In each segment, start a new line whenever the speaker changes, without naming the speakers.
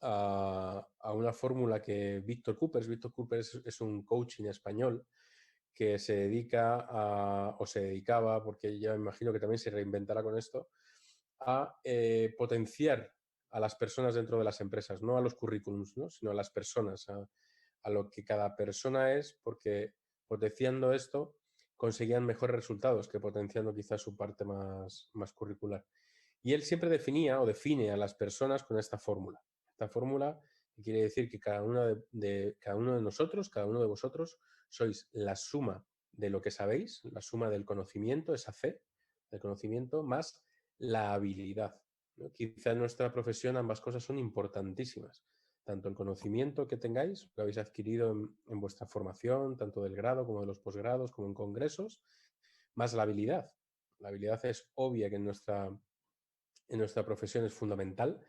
a una fórmula que Víctor Coopers es un coaching español que se dedica o se dedicaba, porque ya me imagino que también se reinventará con esto, a potenciar a las personas dentro de las empresas, no a los currículums, ¿no? Sino a las personas, a lo que cada persona es, porque potenciando esto conseguían mejores resultados que potenciando quizás su parte más curricular. Y él siempre definía o define a las personas con esta fórmula. Esta fórmula que quiere decir que cada uno de nosotros, cada uno de vosotros, sois la suma de lo que sabéis, la suma del conocimiento, esa C del conocimiento, más la habilidad, ¿no? Quizá en nuestra profesión ambas cosas son importantísimas. Tanto el conocimiento que tengáis, lo que habéis adquirido en vuestra formación, tanto del grado como de los posgrados, como en congresos, más la habilidad. La habilidad es obvia que en nuestra profesión es fundamental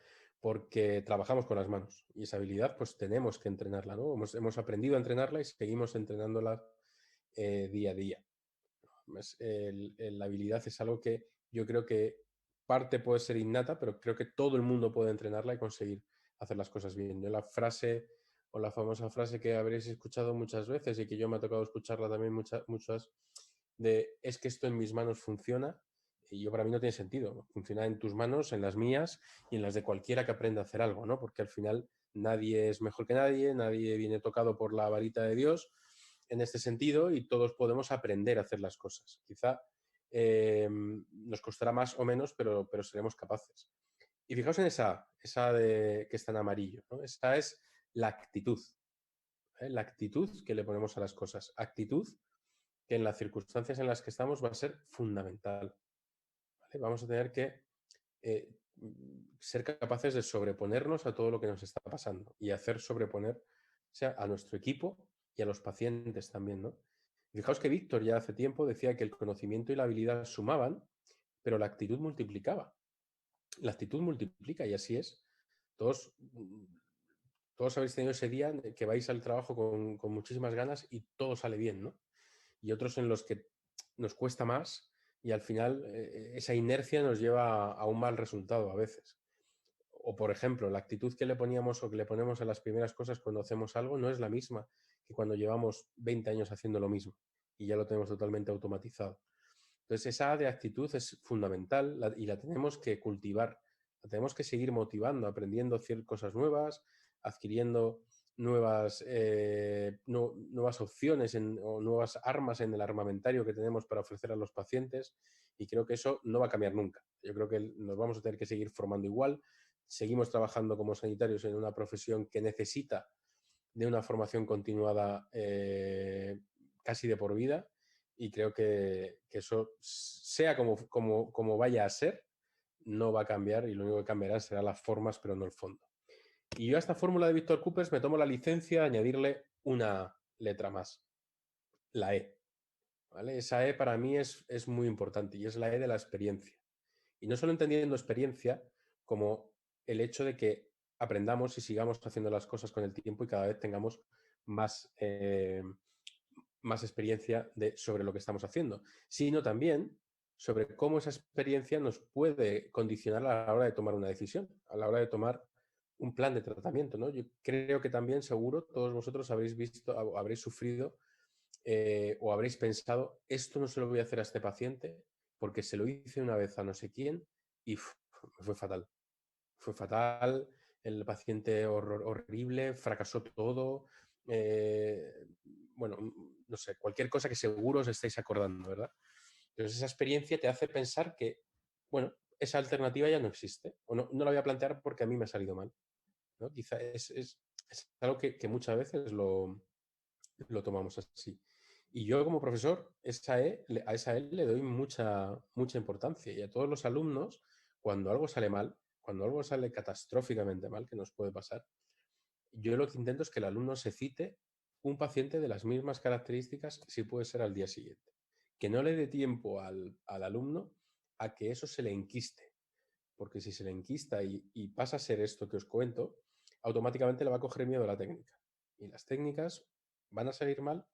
porque trabajamos con las manos y esa habilidad pues tenemos que entrenarla, ¿no? Hemos aprendido a entrenarla y seguimos entrenándola día a día. La habilidad es algo que yo creo que parte puede ser innata, pero creo que todo el mundo puede entrenarla y conseguir hacer las cosas bien. Yo la frase o la famosa frase que habréis escuchado muchas veces y que yo me ha tocado escucharla también muchas, de es que esto en mis manos funciona, y yo para mí no tiene sentido. Funciona en tus manos, en las mías y en las de cualquiera que aprenda a hacer algo, ¿no? Porque al final nadie es mejor que nadie, nadie viene tocado por la varita de Dios en este sentido y todos podemos aprender a hacer las cosas. Quizá nos costará más o menos, pero seremos capaces. Y fijaos en esa que está en amarillo, ¿no? Esa es la actitud, ¿eh? La actitud que le ponemos a las cosas. Actitud que en las circunstancias en las que estamos va a ser fundamental. ¿Vale? Vamos a tener que ser capaces de sobreponernos a todo lo que nos está pasando y hacer sobreponer a nuestro equipo y a los pacientes también, ¿no? Fijaos que Víctor ya hace tiempo decía que el conocimiento y la habilidad sumaban, pero la actitud multiplicaba. La actitud multiplica y así es. Todos, todos habéis tenido ese día que vais al trabajo con muchísimas ganas y todo sale bien, ¿no? Y otros en los que nos cuesta más y al final esa inercia nos lleva a un mal resultado a veces. O, por ejemplo, la actitud que le poníamos o que le ponemos a las primeras cosas cuando hacemos algo no es la misma que cuando llevamos 20 años haciendo lo mismo y ya lo tenemos totalmente automatizado. Entonces, esa de actitud es fundamental y la tenemos que cultivar, la tenemos que seguir motivando, aprendiendo a hacer cosas nuevas, adquiriendo nuevas opciones o nuevas armas en el armamentario que tenemos para ofrecer a los pacientes y creo que eso no va a cambiar nunca. Yo creo que nos vamos a tener que seguir formando igual, seguimos trabajando como sanitarios en una profesión que necesita de una formación continuada casi de por vida y creo que eso, sea como vaya a ser, no va a cambiar y lo único que cambiará será las formas, pero no el fondo. Y yo a esta fórmula de Víctor Coopers me tomo la licencia de añadirle una letra más, la E. ¿Vale? Esa E para mí es muy importante y es la E de la experiencia. Y no solo entendiendo experiencia como el hecho de que aprendamos y sigamos haciendo las cosas con el tiempo y cada vez tengamos más, más experiencia sobre lo que estamos haciendo, sino también sobre cómo esa experiencia nos puede condicionar a la hora de tomar una decisión, a la hora de tomar un plan de tratamiento, ¿no? Yo creo que también, seguro, todos vosotros habréis visto, habréis sufrido o habréis pensado, esto no se lo voy a hacer a este paciente porque se lo hice una vez a no sé quién y fue fatal. Fue fatal, el paciente horrible, fracasó todo. eh, bueno, no sé, cualquier cosa que seguro os estáis acordando, ¿verdad? Entonces esa experiencia te hace pensar que, bueno, esa alternativa ya no existe o no la voy a plantear porque a mí me ha salido mal, ¿no? Quizá es algo que muchas veces lo tomamos así. Y yo como profesor, a esa E le doy mucha importancia. Y a todos los alumnos, cuando algo sale mal, cuando algo sale catastróficamente mal, que nos puede pasar, yo lo que intento es que el alumno se cite un paciente de las mismas características, si puede ser al día siguiente. Que no le dé tiempo al alumno a que eso se le enquiste. Porque si se le enquista y pasa a ser esto que os cuento, automáticamente le va a coger miedo a la técnica. Y las técnicas van a salir mal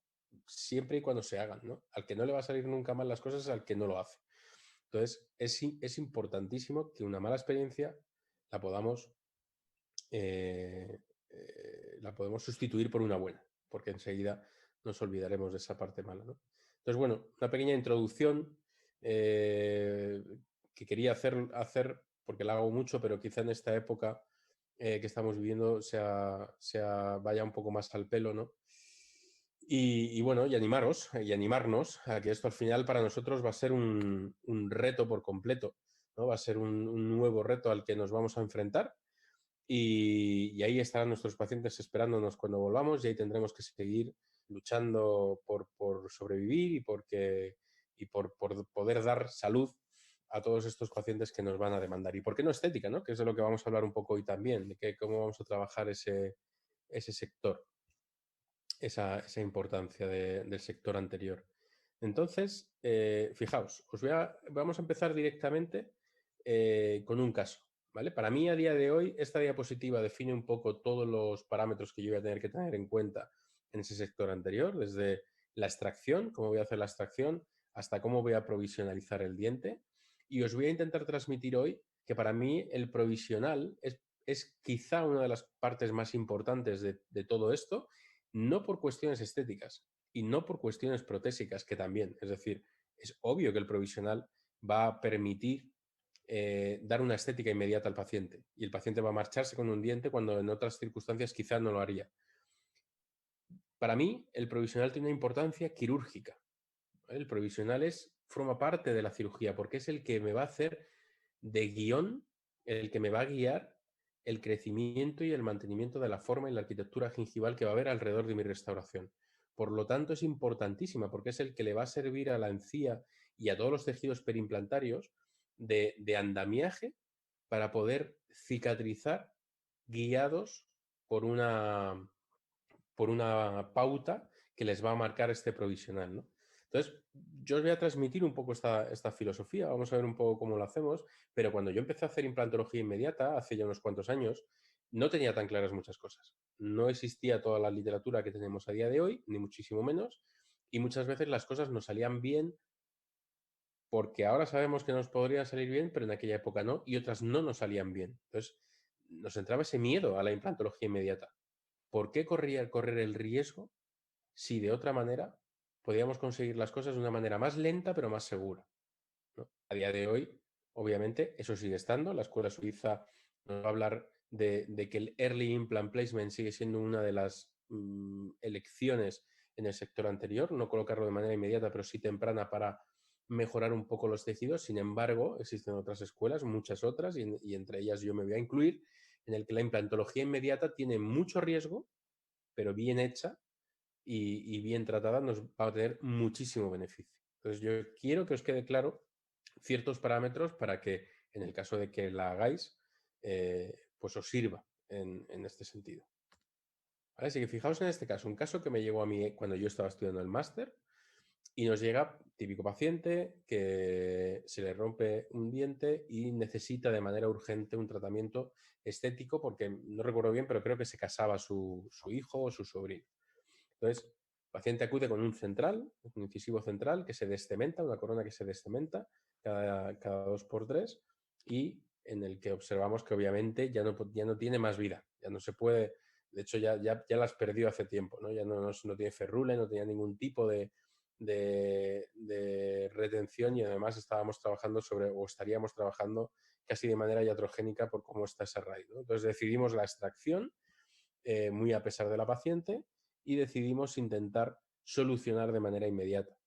siempre y cuando se hagan, ¿no? Al que no le va a salir nunca mal las cosas es al que no lo hace. Entonces, es importantísimo que una mala experiencia la podamos la podemos sustituir por una buena, porque enseguida nos olvidaremos de esa parte mala, ¿no? Entonces, bueno, una pequeña introducción que quería hacer, porque la hago mucho, pero quizá en esta época que estamos viviendo vaya un poco más al pelo, ¿no? Y bueno, y animaros y animarnos a que esto al final para nosotros va a ser un reto por completo, ¿no? Va a ser un nuevo reto al que nos vamos a enfrentar y ahí estarán nuestros pacientes esperándonos cuando volvamos y ahí tendremos que seguir luchando por sobrevivir y por poder dar salud a todos estos pacientes que nos van a demandar. ¿Y por qué no estética, no? Que es de lo que vamos a hablar un poco hoy también, de cómo vamos a trabajar ese sector, esa importancia del sector anterior. Entonces, fijaos, vamos a empezar directamente con un caso. ¿Vale? Para mí, a día de hoy, esta diapositiva define un poco todos los parámetros que yo voy a tener que tener en cuenta en ese sector anterior, desde la extracción, cómo voy a hacer la extracción, hasta cómo voy a provisionalizar el diente. Y os voy a intentar transmitir hoy que para mí el provisional es quizá una de las partes más importantes de todo esto, no por cuestiones estéticas y no por cuestiones protésicas, que también, es decir, es obvio que el provisional va a permitir dar una estética inmediata al paciente y el paciente va a marcharse con un diente cuando en otras circunstancias quizás no lo haría. Para mí, el provisional tiene una importancia quirúrgica. ¿Vale? El provisional forma parte de la cirugía porque es el que me va a hacer de guión, el que me va a guiar el crecimiento y el mantenimiento de la forma y la arquitectura gingival que va a haber alrededor de mi restauración. Por lo tanto, es importantísima porque es el que le va a servir a la encía y a todos los tejidos perimplantarios de andamiaje para poder cicatrizar guiados por una pauta que les va a marcar este provisional, ¿no? Entonces, yo os voy a transmitir un poco esta filosofía, vamos a ver un poco cómo lo hacemos, pero cuando yo empecé a hacer implantología inmediata, hace ya unos cuantos años, no tenía tan claras muchas cosas. No existía toda la literatura que tenemos a día de hoy, ni muchísimo menos, y muchas veces las cosas nos salían bien porque ahora sabemos que nos podría salir bien, pero en aquella época no, y otras no nos salían bien. Entonces, nos entraba ese miedo a la implantología inmediata. ¿Por qué correr el riesgo si de otra manera podíamos conseguir las cosas de una manera más lenta pero más segura, ¿no? A día de hoy, obviamente, eso sigue estando. La escuela suiza nos va a hablar de que el early implant placement sigue siendo una de las elecciones en el sector anterior, no colocarlo de manera inmediata, pero sí temprana para mejorar un poco los tejidos. Sin embargo, existen otras escuelas, muchas otras, y entre ellas yo me voy a incluir, en el que la implantología inmediata tiene mucho riesgo, pero bien hecha y bien tratada nos va a tener muchísimo beneficio. Entonces yo quiero que os quede claro ciertos parámetros para que en el caso de que la hagáis, pues os sirva en este sentido. ¿Vale? Así que fijaos en este caso, un caso que me llegó a mí cuando yo estaba estudiando el máster y nos llega típico paciente que se le rompe un diente y necesita de manera urgente un tratamiento estético porque no recuerdo bien, pero creo que se casaba su hijo o su sobrino. Entonces, el paciente acude con un central, un incisivo central que se descementa, una corona que se descementa cada 2 por 3 y en el que observamos que obviamente ya no tiene más vida, ya no se puede, de hecho ya las perdió hace tiempo, ¿no? Ya no tiene ferrule, no tenía ningún tipo de retención y además estábamos trabajando o estaríamos trabajando casi de manera iatrogénica por cómo está esa raíz, ¿no? Entonces decidimos la extracción, muy a pesar de la paciente, y decidimos intentar solucionar de manera inmediata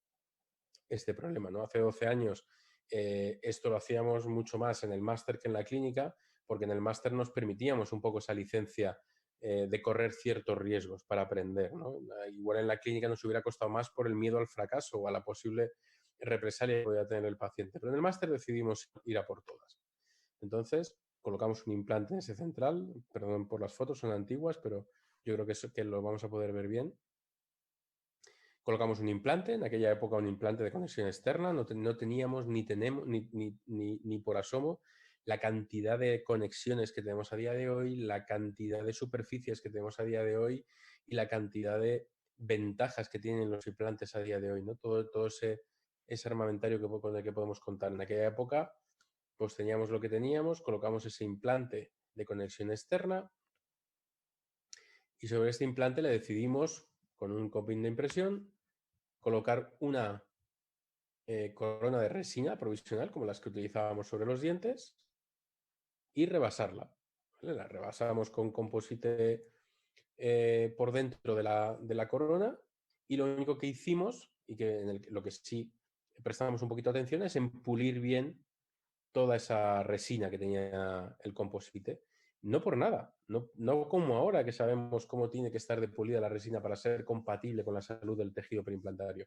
este problema, ¿no? Hace 12 años esto lo hacíamos mucho más en el máster que en la clínica, porque en el máster nos permitíamos un poco esa licencia de correr ciertos riesgos para aprender, ¿no? Igual en la clínica nos hubiera costado más por el miedo al fracaso o a la posible represalia que podía tener el paciente, pero en el máster decidimos ir a por todas. Entonces, colocamos un implante en ese central, perdón por las fotos, son antiguas, pero yo creo que lo vamos a poder ver bien. Colocamos un implante, en aquella época un implante de conexión externa, no teníamos ni tenemos ni por asomo la cantidad de conexiones que tenemos a día de hoy, la cantidad de superficies que tenemos a día de hoy y la cantidad de ventajas que tienen los implantes a día de hoy, ¿no? Todo ese armamentario con el que podemos contar. En aquella época, pues teníamos lo que teníamos, colocamos ese implante de conexión externa, Y sobre este implante le decidimos, con un coping de impresión, colocar una corona de resina provisional, como las que utilizábamos sobre los dientes, y rebasarla. ¿Vale? La rebasamos con composite por dentro de la corona, y lo único que hicimos, y que lo que sí prestamos un poquito de atención, es en pulir bien toda esa resina que tenía el composite. No por nada, no como ahora que sabemos cómo tiene que estar de pulida la resina para ser compatible con la salud del tejido preimplantario.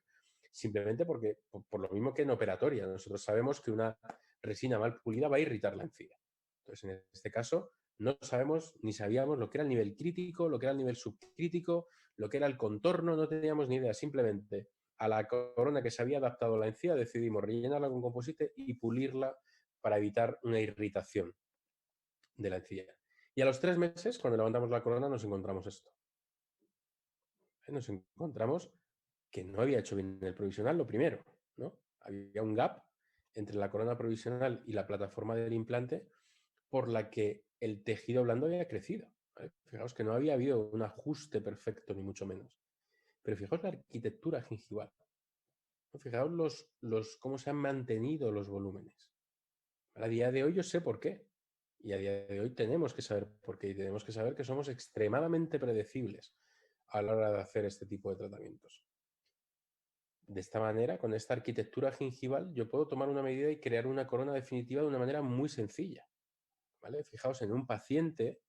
Simplemente porque, por lo mismo que en operatoria, nosotros sabemos que una resina mal pulida va a irritar la encía. Entonces, en este caso, no sabemos ni sabíamos lo que era el nivel crítico, lo que era el nivel subcrítico, lo que era el contorno, no teníamos ni idea. Simplemente a la corona que se había adaptado a la encía decidimos rellenarla con composite y pulirla para evitar una irritación de la encía. Y a los 3 meses, cuando levantamos la corona, nos encontramos esto. Nos encontramos que no había hecho bien el provisional, lo primero, ¿no? Había un gap entre la corona provisional y la plataforma del implante por la que el tejido blando había crecido. ¿Vale? Fijaos que no había habido un ajuste perfecto, ni mucho menos. Pero fijaos la arquitectura gingival. ¿No? Fijaos cómo se han mantenido los volúmenes. A día de hoy yo sé por qué. Y a día de hoy tenemos que saber por qué. Y tenemos que saber que somos extremadamente predecibles a la hora de hacer este tipo de tratamientos. De esta manera, con esta arquitectura gingival, yo puedo tomar una medida y crear una corona definitiva de una manera muy sencilla. ¿Vale? Fijaos, en un paciente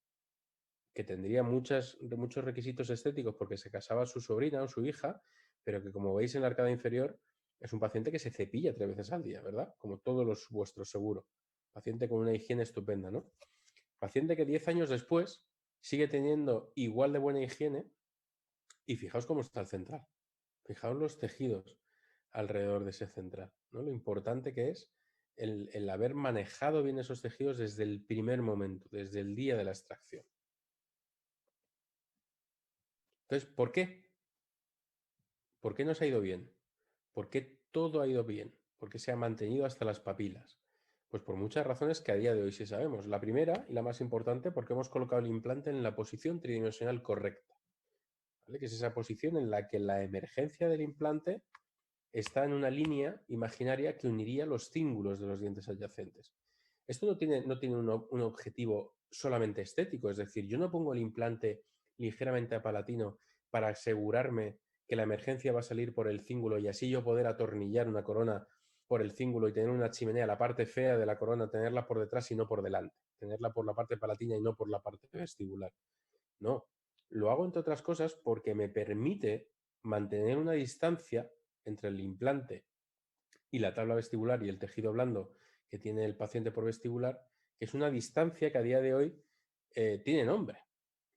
que tendría muchos requisitos estéticos porque se casaba su sobrina o su hija, pero que, como veis en la arcada inferior, es un paciente que se cepilla 3 veces al día, ¿verdad? Como todos los vuestros, seguro. Paciente con una higiene estupenda, ¿no? Paciente que 10 años después sigue teniendo igual de buena higiene, y fijaos cómo está el central. Fijaos los tejidos alrededor de ese central, ¿no? Lo importante que es el haber manejado bien esos tejidos desde el primer momento, desde el día de la extracción. Entonces, ¿por qué? ¿Por qué nos ha ido bien? ¿Por qué todo ha ido bien? ¿Por qué se ha mantenido hasta las papilas? Pues por muchas razones que a día de hoy sí sabemos. La primera y la más importante, porque hemos colocado el implante en la posición tridimensional correcta, ¿vale? Que es esa posición en la que la emergencia del implante está en una línea imaginaria que uniría los cíngulos de los dientes adyacentes. Esto no tiene un objetivo solamente estético, es decir, yo no pongo el implante ligeramente apalatino para asegurarme que la emergencia va a salir por el cíngulo y así yo poder atornillar una corona por el cíngulo y tener una chimenea, la parte fea de la corona, tenerla por detrás y no por delante, tenerla por la parte palatina y no por la parte vestibular. No, lo hago entre otras cosas porque me permite mantener una distancia entre el implante y la tabla vestibular y el tejido blando que tiene el paciente por vestibular, que es una distancia que a día de hoy tiene nombre,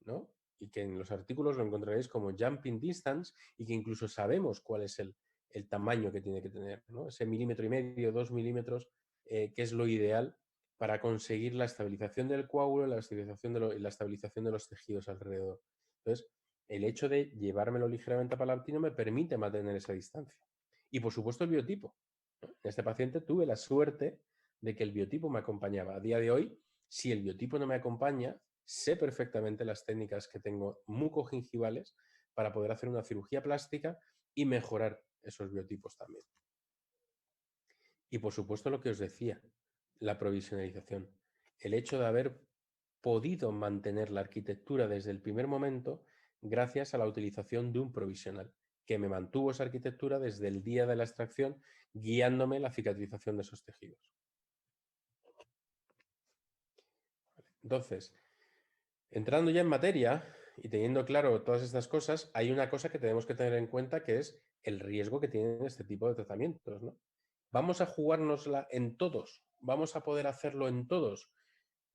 ¿no? Y que en los artículos lo encontraréis como jumping distance, y que incluso sabemos cuál es el tamaño que tiene que tener, ¿no? Ese 1,5 mm, 2 milímetros, que es lo ideal para conseguir la estabilización del coágulo, la estabilización de los tejidos alrededor. Entonces, el hecho de llevármelo ligeramente a palatino me permite mantener esa distancia. Y por supuesto el biotipo. En este paciente tuve la suerte de que el biotipo me acompañaba. A día de hoy, si el biotipo no me acompaña, sé perfectamente las técnicas que tengo mucogingivales para poder hacer una cirugía plástica y mejorar esos biotipos también. Y por supuesto lo que os decía, la provisionalización. El hecho de haber podido mantener la arquitectura desde el primer momento gracias a la utilización de un provisional, que me mantuvo esa arquitectura desde el día de la extracción, guiándome la cicatrización de esos tejidos. Entonces, entrando ya en materia y teniendo claro todas estas cosas, hay una cosa que tenemos que tener en cuenta, que es el riesgo que tienen este tipo de tratamientos, ¿no? ¿Vamos a jugárnosla en todos? ¿Vamos a poder hacerlo en todos?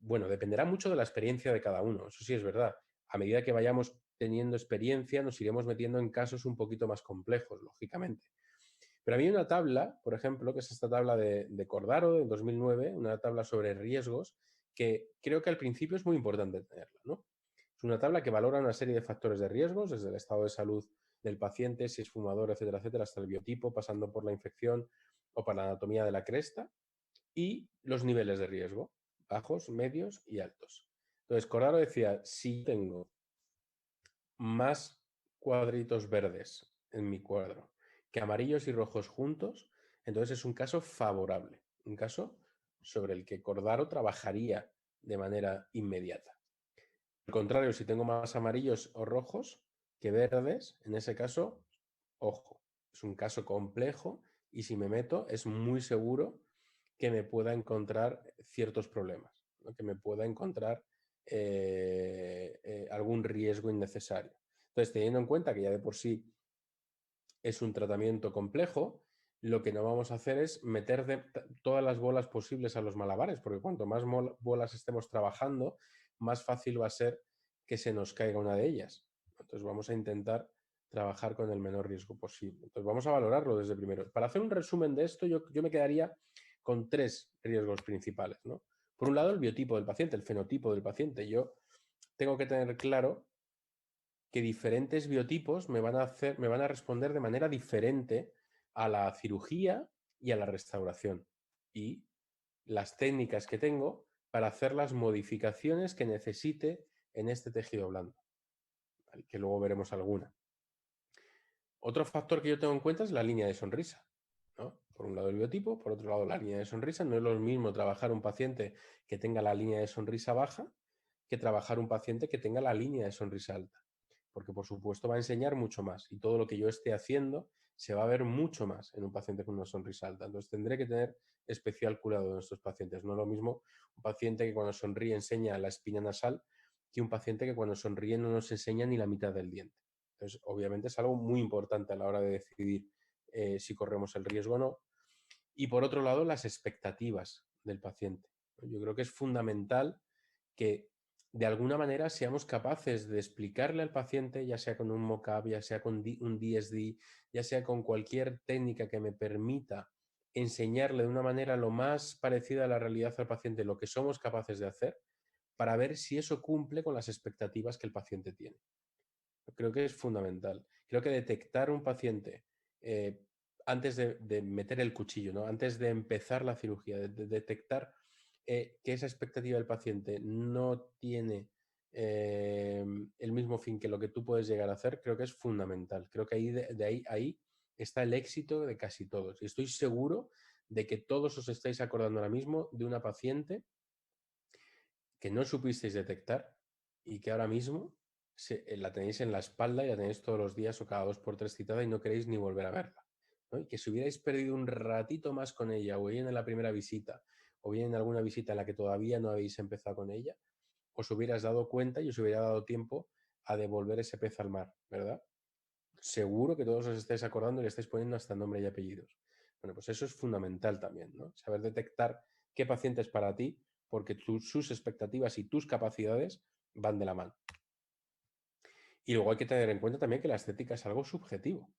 Bueno, dependerá mucho de la experiencia de cada uno, eso sí es verdad. A medida que vayamos teniendo experiencia, nos iremos metiendo en casos un poquito más complejos, lógicamente. Pero había una tabla, por ejemplo, que es esta tabla de Cordaro, de 2009, una tabla sobre riesgos, que creo que al principio es muy importante tenerla, ¿no? Es una tabla que valora una serie de factores de riesgos, desde el estado de salud del paciente, si es fumador, etcétera, etcétera, hasta el biotipo, pasando por la infección o por la anatomía de la cresta, y los niveles de riesgo, bajos, medios y altos. Entonces, Cordaro decía, si tengo más cuadritos verdes en mi cuadro que amarillos y rojos juntos, entonces es un caso favorable, un caso sobre el que Cordaro trabajaría de manera inmediata. Al contrario, si tengo más amarillos o rojos que verdes, en ese caso, ojo, es un caso complejo y si me meto es muy seguro que me pueda encontrar ciertos problemas, ¿no? Que me pueda encontrar algún riesgo innecesario. Entonces, teniendo en cuenta que ya de por sí es un tratamiento complejo, lo que no vamos a hacer es meter todas las bolas posibles a los malabares, porque cuanto más bolas estemos trabajando, más fácil va a ser que se nos caiga una de ellas. Entonces vamos a intentar trabajar con el menor riesgo posible. Entonces vamos a valorarlo desde primero. Para hacer un resumen de esto, yo me quedaría con 3 riesgos principales, ¿no? Por un lado, el biotipo del paciente, el fenotipo del paciente. Yo tengo que tener claro que diferentes biotipos me van a responder de manera diferente a la cirugía y a la restauración. Y las técnicas que tengo para hacer las modificaciones que necesite en este tejido blando, ¿vale? Que luego veremos alguna. Otro factor que yo tengo en cuenta es la línea de sonrisa, ¿no? Por un lado el biotipo, por otro lado la línea de sonrisa. No es lo mismo trabajar un paciente que tenga la línea de sonrisa baja que trabajar un paciente que tenga la línea de sonrisa alta, porque por supuesto va a enseñar mucho más y todo lo que yo esté haciendo se va a ver mucho más en un paciente con una sonrisa alta. Entonces tendré que tener especial cuidado en estos pacientes. No es lo mismo un paciente que cuando sonríe enseña la espina nasal que un paciente que cuando sonríe no nos enseña ni la mitad del diente. Entonces, obviamente es algo muy importante a la hora de decidir si corremos el riesgo o no. Y por otro lado, las expectativas del paciente. Yo creo que es fundamental que de alguna manera seamos capaces de explicarle al paciente, ya sea con un mock-up, ya sea con un DSD, ya sea con cualquier técnica que me permita enseñarle de una manera lo más parecida a la realidad al paciente lo que somos capaces de hacer para ver si eso cumple con las expectativas que el paciente tiene. Creo que es fundamental. Creo que detectar un paciente antes de meter el cuchillo, ¿no? Antes de empezar la cirugía, de detectar que esa expectativa del paciente no tiene el mismo fin que lo que tú puedes llegar a hacer, creo que es fundamental. Creo que ahí está el éxito de casi todos. Y estoy seguro de que todos os estáis acordando ahora mismo de una paciente que no supisteis detectar y que ahora mismo la tenéis en la espalda y la tenéis todos los días o cada 2 por 3 citada y no queréis ni volver a verla, ¿no? Y que si hubierais perdido un ratito más con ella, o bien en la primera visita, o bien en alguna visita en la que todavía no habéis empezado con ella, os hubieras dado cuenta y os hubiera dado tiempo a devolver ese pez al mar, ¿verdad? Seguro que todos os estáis acordando y le estáis poniendo hasta nombre y apellidos. Bueno, pues eso es fundamental también, ¿no? Saber detectar qué paciente es para ti, porque sus expectativas y tus capacidades van de la mano. Y luego hay que tener en cuenta también que la estética es algo subjetivo,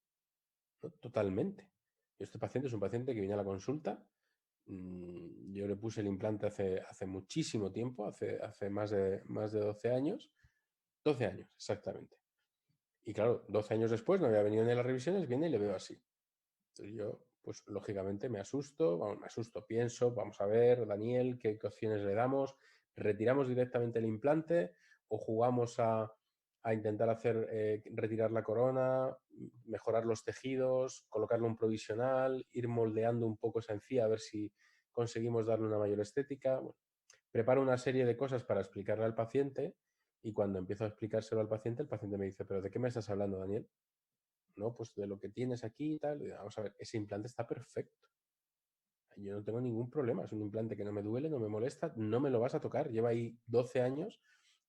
¿no? Totalmente. Este paciente es un paciente que viene a la consulta. Yo le puse el implante hace muchísimo tiempo, hace más de 12 años. 12 años, exactamente. Y claro, 12 años después, no había venido ni a las revisiones, viene y le veo así. Entonces yo, pues lógicamente me asusto, pienso, vamos a ver, Daniel, qué opciones le damos, retiramos directamente el implante o jugamos a intentar retirar la corona, mejorar los tejidos, colocarle un provisional, ir moldeando un poco esa encía a ver si conseguimos darle una mayor estética. Bueno, preparo una serie de cosas para explicarle al paciente y cuando empiezo a explicárselo al paciente, el paciente me dice, ¿pero de qué me estás hablando, Daniel? No, pues de lo que tienes aquí y tal. Vamos a ver, ese implante está perfecto. Yo no tengo ningún problema. Es un implante que no me duele, no me molesta, no me lo vas a tocar. Lleva ahí 12 años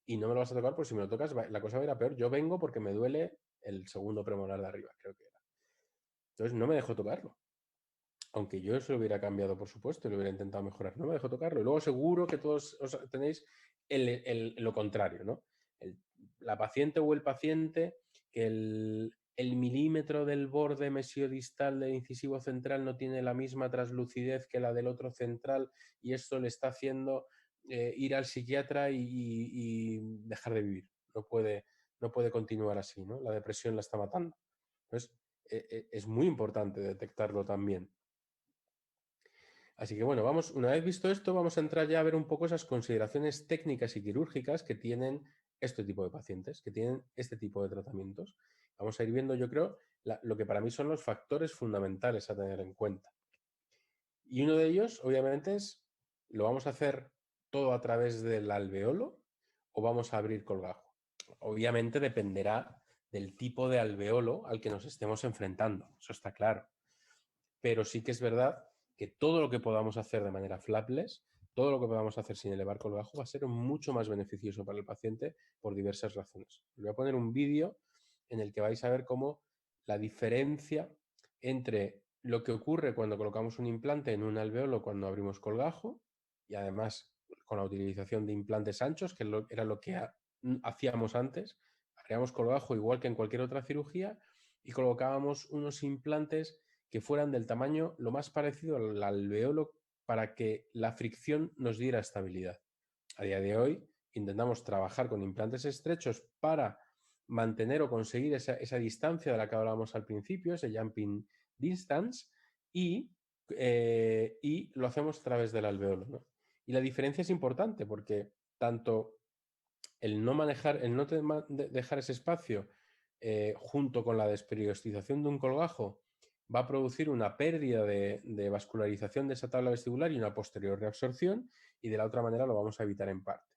y no me lo vas a tocar porque si me lo tocas la cosa va a ir a peor. Yo vengo porque me duele el segundo premolar de arriba, creo que era. Entonces no me dejó tocarlo. Aunque yo se lo hubiera cambiado, por supuesto, y lo hubiera intentado mejorar. No me dejó tocarlo. Y luego seguro que todos tenéis lo contrario, ¿no? La paciente o el paciente que el milímetro del borde mesiodistal del incisivo central no tiene la misma translucidez que la del otro central y esto le está haciendo ir al psiquiatra y dejar de vivir. No puede continuar así, ¿no? La depresión la está matando. Entonces, es muy importante detectarlo también. Así que bueno, una vez visto esto, vamos a entrar ya a ver un poco esas consideraciones técnicas y quirúrgicas que tienen este tipo de pacientes, que tienen este tipo de tratamientos. Vamos a ir viendo, yo creo, lo que para mí son los factores fundamentales a tener en cuenta. Y uno de ellos, obviamente, es, ¿lo vamos a hacer todo a través del alveolo o vamos a abrir colgajo? Obviamente dependerá del tipo de alveolo al que nos estemos enfrentando, eso está claro. Pero sí que es verdad que todo lo que podamos hacer de manera flapless, todo lo que podamos hacer sin elevar colgajo va a ser mucho más beneficioso para el paciente por diversas razones. Les voy a poner un vídeo en el que vais a ver cómo la diferencia entre lo que ocurre cuando colocamos un implante en un alveolo cuando abrimos colgajo y además con la utilización de implantes anchos, que era lo que hacíamos antes, abríamos colgajo igual que en cualquier otra cirugía y colocábamos unos implantes que fueran del tamaño lo más parecido al alveolo para que la fricción nos diera estabilidad. A día de hoy intentamos trabajar con implantes estrechos para mantener o conseguir esa distancia de la que hablábamos al principio, ese jumping distance, y lo hacemos a través del alveolo, ¿no? Y la diferencia es importante porque tanto el no manejar, el no dejar ese espacio junto con la desperiostización de un colgajo va a producir una pérdida de vascularización de esa tabla vestibular y una posterior reabsorción, y de la otra manera lo vamos a evitar en parte.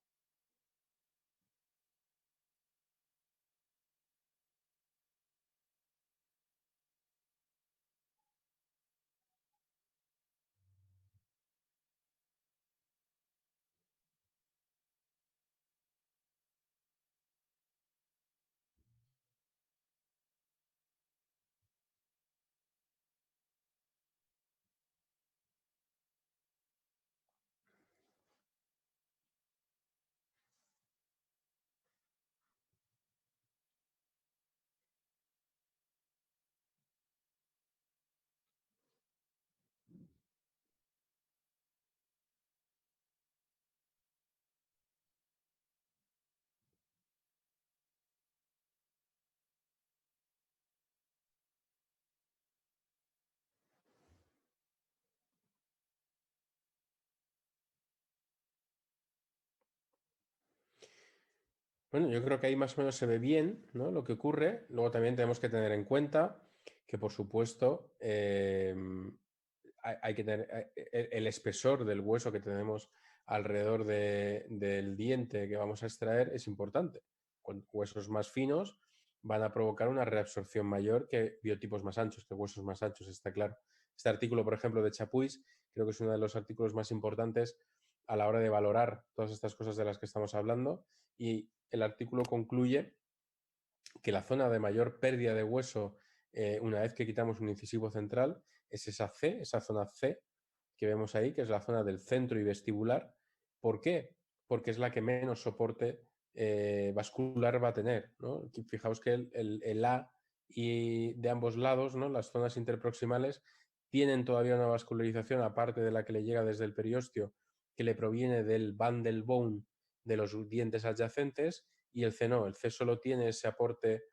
Bueno, yo creo que ahí más o menos se ve bien, ¿no?, lo que ocurre. Luego también tenemos que tener en cuenta que, por supuesto, hay que tener el espesor del hueso que tenemos alrededor del diente que vamos a extraer es importante. Con huesos más finos van a provocar una reabsorción mayor que biotipos más anchos, que huesos más anchos, está claro. Este artículo, por ejemplo, de Chapuis, creo que es uno de los artículos más importantes a la hora de valorar todas estas cosas de las que estamos hablando, y el artículo concluye que la zona de mayor pérdida de hueso una vez que quitamos un incisivo central es esa C, esa zona C que vemos ahí, que es la zona del centro y vestibular. ¿Por qué? Porque es la que menos soporte vascular va a tener, ¿no? Fijaos que el A y de ambos lados, ¿no?, las zonas interproximales tienen todavía una vascularización aparte de la que le llega desde el periostio, que le proviene del bundle bone de los dientes adyacentes, y el C no, el C solo tiene ese aporte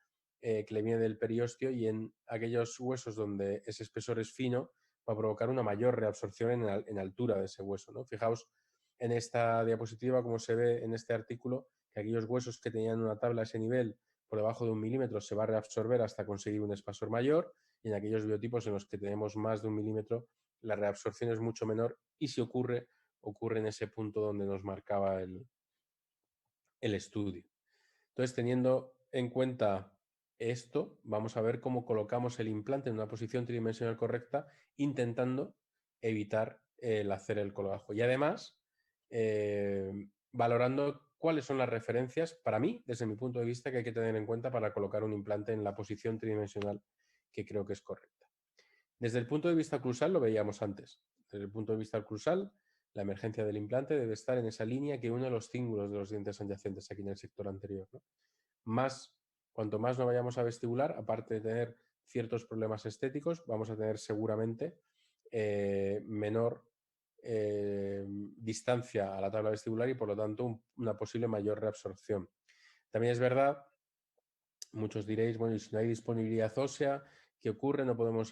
que le viene del periostio, y en aquellos huesos donde ese espesor es fino va a provocar una mayor reabsorción en altura de ese hueso, ¿no? Fijaos en esta diapositiva como se ve en este artículo que aquellos huesos que tenían una tabla a ese nivel por debajo de 1 milímetro se va a reabsorber hasta conseguir un espesor mayor, y en aquellos biotipos en los que tenemos más de 1 milímetro la reabsorción es mucho menor, y si ocurre en ese punto donde nos marcaba el estudio. Entonces, teniendo en cuenta esto, vamos a ver cómo colocamos el implante en una posición tridimensional correcta, intentando evitar el hacer el colgajo. Y además, valorando cuáles son las referencias, para mí, desde mi punto de vista, que hay que tener en cuenta para colocar un implante en la posición tridimensional que creo que es correcta. Desde el punto de vista oclusal, lo veíamos antes. Desde el punto de vista oclusal, la emergencia del implante debe estar en esa línea que une los cíngulos de los dientes adyacentes aquí en el sector anterior, ¿no? Cuanto más no vayamos a vestibular, aparte de tener ciertos problemas estéticos, vamos a tener seguramente menor distancia a la tabla vestibular y por lo tanto una posible mayor reabsorción. También es verdad, muchos diréis, bueno, y si no hay disponibilidad ósea, ¿qué ocurre? No podemos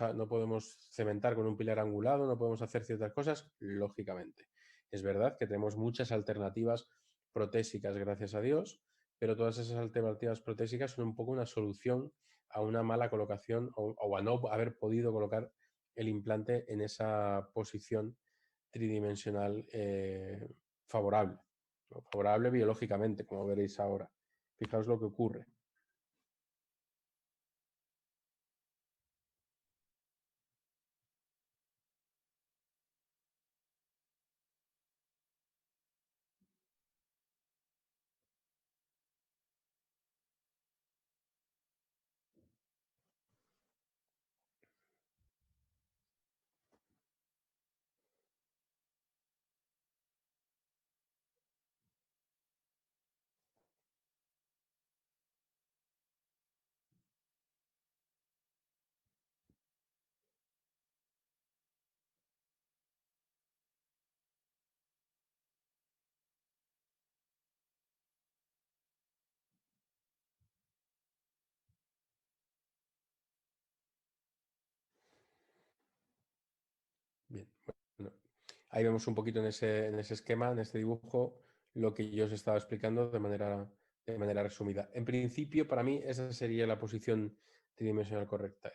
cementar con un pilar angulado, no podemos hacer ciertas cosas. Lógicamente, es verdad que tenemos muchas alternativas protésicas, gracias a Dios, pero todas esas alternativas protésicas son un poco una solución a una mala colocación o a no haber podido colocar el implante en esa posición tridimensional favorable, ¿no? Favorable biológicamente, como veréis ahora. Fijaos lo que ocurre. Bien, bueno, ahí vemos un poquito en ese esquema, en este dibujo, lo que yo os estaba explicando de manera resumida. En principio, para mí, esa sería la posición tridimensional correcta.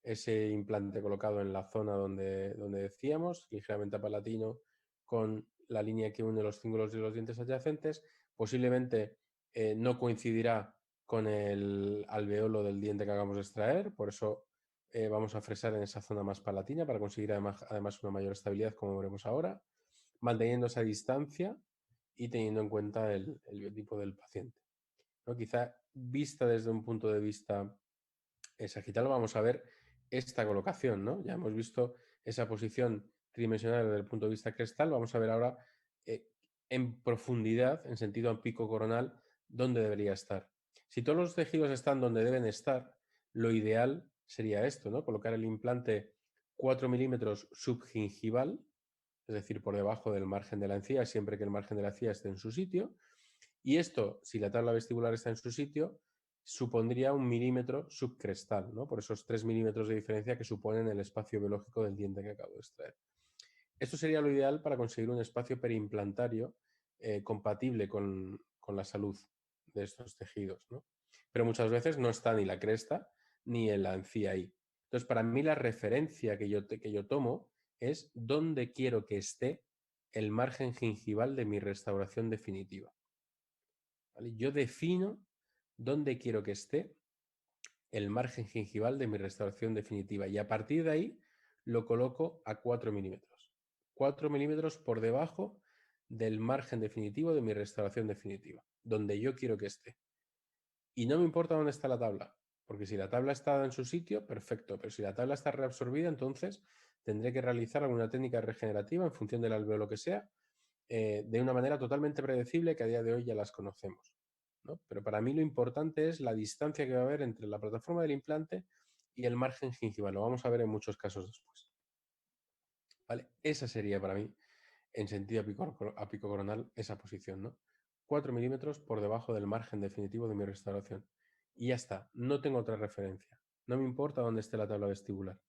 Ese implante colocado en la zona donde decíamos, ligeramente apalatino, con la línea que une los cíngulos de los dientes adyacentes, posiblemente no coincidirá con el alveolo del diente que acabamos de extraer, por eso vamos a fresar en esa zona más palatina para conseguir además una mayor estabilidad, como veremos ahora, manteniendo esa distancia y teniendo en cuenta el biotipo del paciente, ¿no? Quizá vista desde un punto de vista sagital vamos a ver esta colocación, ¿no? Ya hemos visto esa posición tridimensional desde el punto de vista crestal, vamos a ver ahora eh, en profundidad, en sentido pico coronal, dónde debería estar. Si todos los tejidos están donde deben estar, lo ideal sería esto, ¿no? Colocar el implante 4 milímetros subgingival, es decir, por debajo del margen de la encía, siempre que el margen de la encía esté en su sitio. Y esto, si la tabla vestibular está en su sitio, supondría 1 milímetro subcrestal, ¿no? Por esos 3 milímetros de diferencia que suponen el espacio biológico del diente que acabo de extraer. Esto sería lo ideal para conseguir un espacio periimplantario compatible con la salud de estos tejidos, ¿no? Pero muchas veces no está ni la cresta ni la encía ahí. Entonces, para mí la referencia que yo tomo es dónde quiero que esté el margen gingival de mi restauración definitiva. ¿Vale? Yo defino dónde quiero que esté el margen gingival de mi restauración definitiva y a partir de ahí lo coloco a 4 milímetros. 4 milímetros por debajo del margen definitivo de mi restauración definitiva, donde yo quiero que esté. Y no me importa dónde está la tabla, porque si la tabla está en su sitio, perfecto, pero si la tabla está reabsorbida, entonces tendré que realizar alguna técnica regenerativa en función del alveolo que sea, de una manera totalmente predecible que a día de hoy ya las conocemos, ¿no? Pero para mí lo importante es la distancia que va a haber entre la plataforma del implante y el margen gingival. Lo vamos a ver en muchos casos después. ¿Vale? Esa sería para mí, en sentido apicocoronal, esa posición, ¿no? 4 milímetros por debajo del margen definitivo de mi restauración. Y ya está, no tengo otra referencia. No me importa dónde esté la tabla vestibular,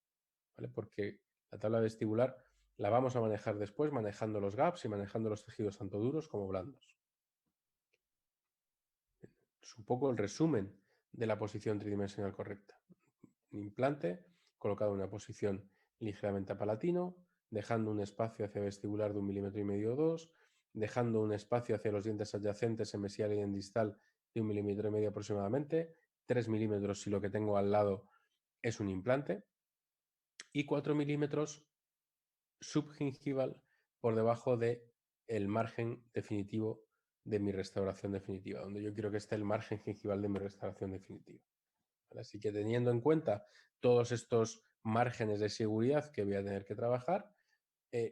¿vale? Porque la tabla vestibular la vamos a manejar después, manejando los gaps y manejando los tejidos tanto duros como blandos. Es un poco el resumen de la posición tridimensional correcta. Un implante colocado en una posición ligeramente apalatino, dejando un espacio hacia vestibular de 1,5 milímetros o 2, dejando un espacio hacia los dientes adyacentes en mesial y en distal de 1,5 milímetros aproximadamente, 3 milímetros si lo que tengo al lado es un implante, y 4 milímetros subgingival por debajo de el margen definitivo de mi restauración definitiva, donde yo quiero que esté el margen gingival de mi restauración definitiva. ¿Vale? Así que teniendo en cuenta todos estos márgenes de seguridad que voy a tener que trabajar,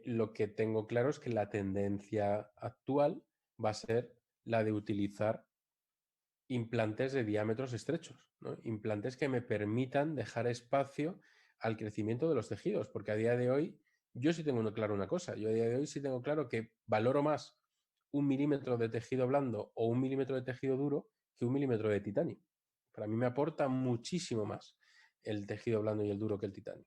lo que tengo claro es que la tendencia actual va a ser la de utilizar implantes de diámetros estrechos, ¿no? Implantes que me permitan dejar espacio al crecimiento de los tejidos, porque a día de hoy yo sí tengo claro una cosa, yo a día de hoy sí tengo claro que valoro más 1 milímetro de tejido blando o 1 milímetro de tejido duro que 1 milímetro de titanio. Para mí me aporta muchísimo más el tejido blando y el duro que el titanio.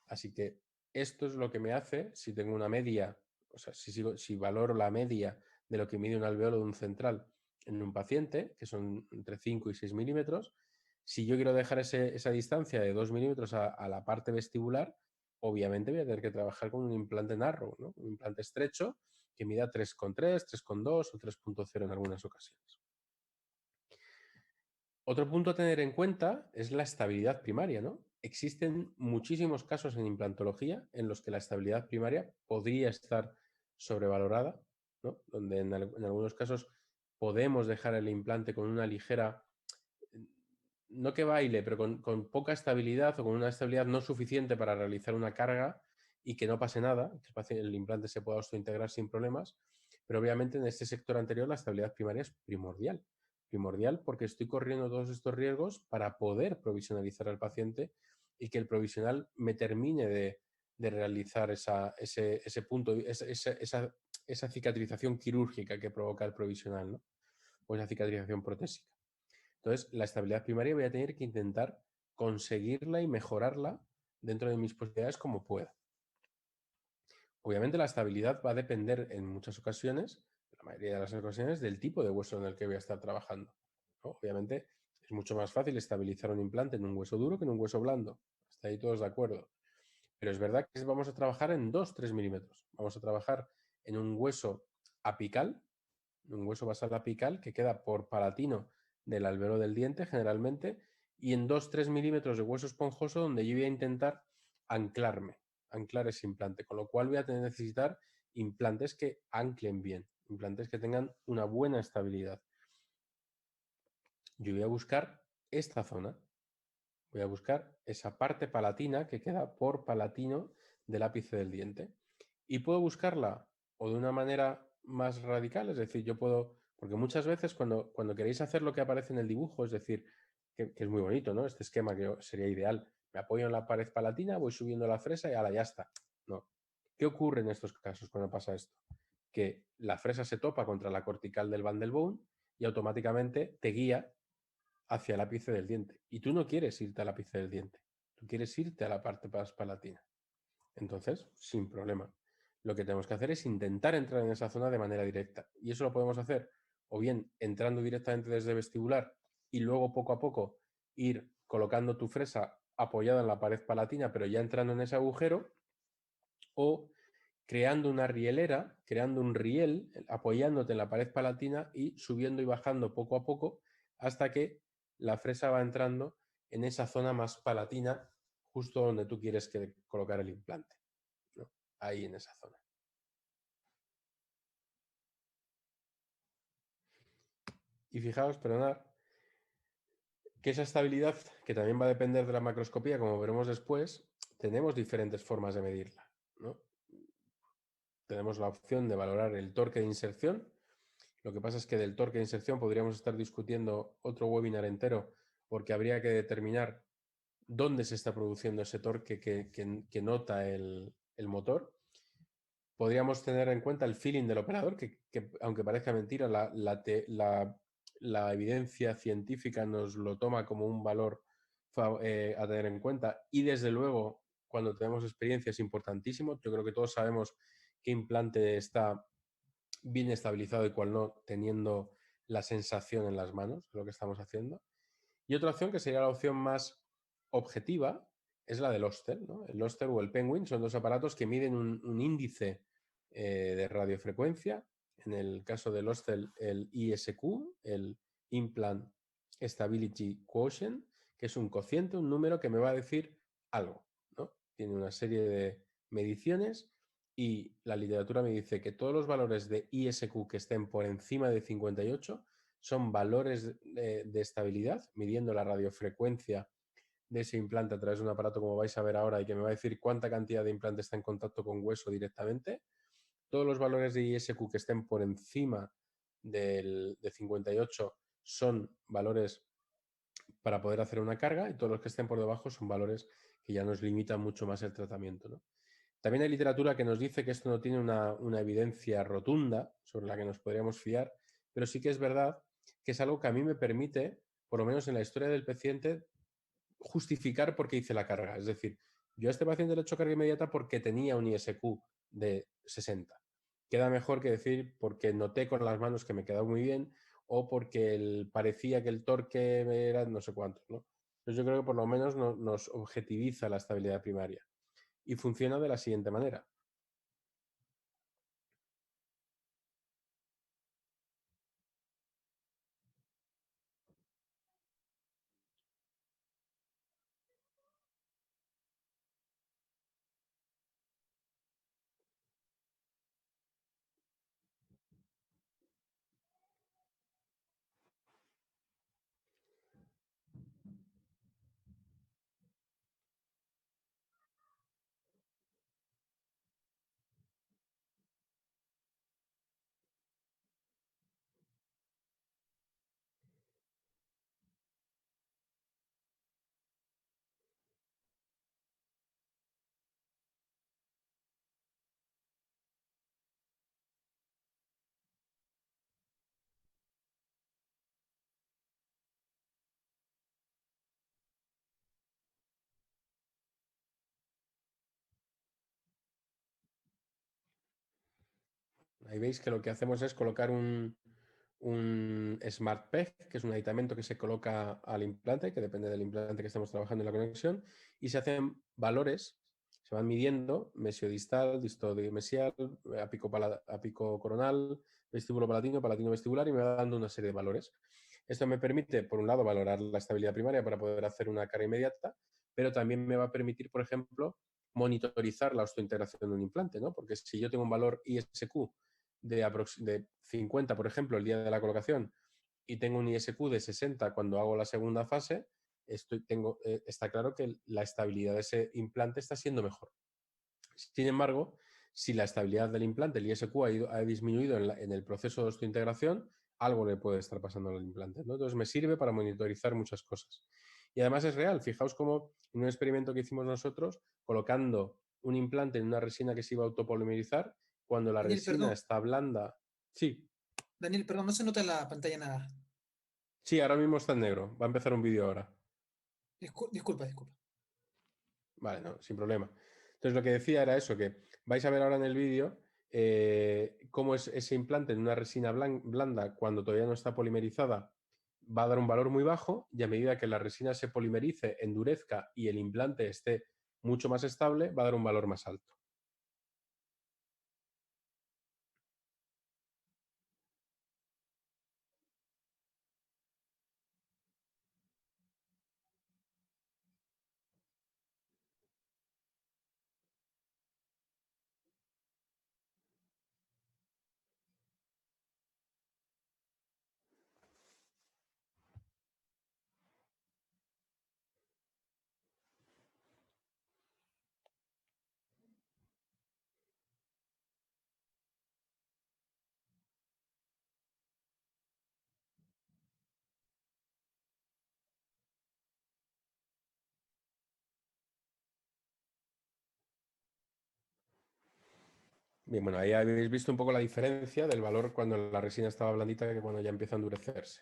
Así que esto es lo que me hace, si tengo una media, o sea, si valoro la media de lo que mide un alveolo de un central en un paciente, que son entre 5 y 6 milímetros. Si yo quiero dejar esa distancia de 2 milímetros a la parte vestibular, obviamente voy a tener que trabajar con un implante narrow, ¿no? Un implante estrecho que mida 3,3, 3,2 o 3,0 en algunas ocasiones. Otro punto a tener en cuenta es la estabilidad primaria, ¿no? Existen muchísimos casos en implantología en los que la estabilidad primaria podría estar sobrevalorada, ¿no? Donde en algunos casos podemos dejar el implante con una ligera, no que baile, pero con poca estabilidad o con una estabilidad no suficiente para realizar una carga y que no pase nada, que el implante se pueda autointegrar sin problemas, pero obviamente en este sector anterior la estabilidad primaria es primordial. Primordial porque estoy corriendo todos estos riesgos para poder provisionalizar al paciente y que el provisional me termine de realizar ese punto, esa cicatrización quirúrgica que provoca el provisional, ¿no? O esa cicatrización protésica. Entonces, la estabilidad primaria voy a tener que intentar conseguirla y mejorarla dentro de mis posibilidades como pueda. Obviamente la estabilidad va a depender en muchas ocasiones, la mayoría de las ocasiones, del tipo de hueso en el que voy a estar trabajando, ¿no? Obviamente es mucho más fácil estabilizar un implante en un hueso duro que en un hueso blando. Hasta ahí todos de acuerdo. Pero es verdad que vamos a trabajar en 2-3 milímetros. Vamos a trabajar en un hueso apical, un hueso basal apical que queda por palatino del alveolo del diente generalmente, y en 2-3 milímetros de hueso esponjoso donde yo voy a intentar anclar ese implante, con lo cual voy a necesitar implantes que anclen bien, implantes que tengan una buena estabilidad. Yo voy a buscar esta zona, voy a buscar esa parte palatina que queda por palatino del ápice del diente. Y puedo buscarla o de una manera más radical, es decir, yo puedo, porque muchas veces cuando queréis hacer lo que aparece en el dibujo, es decir, que es muy bonito, ¿no? Este esquema que sería ideal. Me apoyo en la pared palatina, voy subiendo la fresa y ala, ya está. No. ¿Qué ocurre en estos casos cuando pasa esto? Que la fresa se topa contra la cortical del Bandelbone y automáticamente te guía hacia el ápice del diente. Y tú no quieres irte al ápice del diente, tú quieres irte a la parte más palatina. Entonces, sin problema. Lo que tenemos que hacer es intentar entrar en esa zona de manera directa. Y eso lo podemos hacer o bien entrando directamente desde vestibular y luego poco a poco ir colocando tu fresa apoyada en la pared palatina, pero ya entrando en ese agujero, o creando una rielera, creando un riel, apoyándote en la pared palatina y subiendo y bajando poco a poco hasta que la fresa va entrando en esa zona más palatina, justo donde tú quieres colocar el implante, ¿no? Ahí en esa zona. Y fijaos, perdonad, que esa estabilidad, que también va a depender de la macroscopía, como veremos después, tenemos diferentes formas de medirla, ¿no? Tenemos la opción de valorar el torque de inserción. Lo que pasa es que del torque de inserción podríamos estar discutiendo otro webinar entero, porque habría que determinar dónde se está produciendo ese torque que nota el motor. Podríamos tener en cuenta el feeling del operador, que aunque parezca mentira, la evidencia científica nos lo toma como un valor a tener en cuenta. Y desde luego, cuando tenemos experiencia es importantísimo. Yo creo que todos sabemos qué implante está bien estabilizado y cuál no, teniendo la sensación en las manos de lo que estamos haciendo. Y otra opción, que sería la opción más objetiva, es la del Oster, ¿no? El Oster o el Penguin son dos aparatos que miden un índice de radiofrecuencia. En el caso del Oster, el ISQ, el Implant Stability Quotient, que es un cociente, un número que me va a decir algo, ¿no? Tiene una serie de mediciones y la literatura me dice que todos los valores de ISQ que estén por encima de 58 son valores de estabilidad, midiendo la radiofrecuencia de ese implante a través de un aparato como vais a ver ahora y que me va a decir cuánta cantidad de implante está en contacto con hueso directamente. Todos los valores de ISQ que estén por encima de 58 son valores para poder hacer una carga y todos los que estén por debajo son valores que ya nos limitan mucho más el tratamiento, ¿no? También hay literatura que nos dice que esto no tiene una evidencia rotunda sobre la que nos podríamos fiar, pero sí que es verdad que es algo que a mí me permite, por lo menos en la historia del paciente, justificar por qué hice la carga. Es decir, yo a este paciente le he hecho carga inmediata porque tenía un ISQ de 60. Queda mejor que decir porque noté con las manos que me quedaba muy bien o porque parecía que el torque era no sé cuánto, ¿no? Entonces yo creo que por lo menos nos objetiviza la estabilidad primaria y funciona de la siguiente manera. Ahí veis que lo que hacemos es colocar un Smart Peg, que es un aditamento que se coloca al implante, que depende del implante que estemos trabajando en la conexión, y se hacen valores, se van midiendo mesiodistal, distodimesial, apico coronal, vestíbulo palatino, palatino vestibular, y me va dando una serie de valores. Esto me permite, por un lado, valorar la estabilidad primaria para poder hacer una carga inmediata, pero también me va a permitir, por ejemplo, monitorizar la osteointegración de un implante, ¿no? Porque si yo tengo un valor ISQ de 50, por ejemplo, el día de la colocación, y tengo un ISQ de 60 cuando hago la segunda fase, está claro que la estabilidad de ese implante está siendo mejor. Sin embargo, si la estabilidad del implante, el ISQ, ha disminuido en el proceso de osteointegración, algo le puede estar pasando al implante, ¿no? Entonces me sirve para monitorizar muchas cosas. Y además es real. Fijaos cómo en un experimento que hicimos nosotros, colocando un implante en una resina que se iba a autopolimerizar, cuando la
Daniel,
resina
perdón.
está blanda. Sí,
Daniel, perdón, no se nota en la pantalla nada.
sí, ahora mismo está en negro. Va a empezar un vídeo ahora.
Disculpa, disculpa.
Vale, no, sin problema. Entonces lo que decía era eso, que vais a ver ahora en el vídeo cómo es ese implante en una resina blanda cuando todavía no está polimerizada va a dar un valor muy bajo y a medida que la resina se polimerice, endurezca y el implante esté mucho más estable, va a dar un valor más alto. Bien, bueno, ahí habéis visto un poco la diferencia del valor cuando la resina estaba blandita que cuando ya empieza a endurecerse.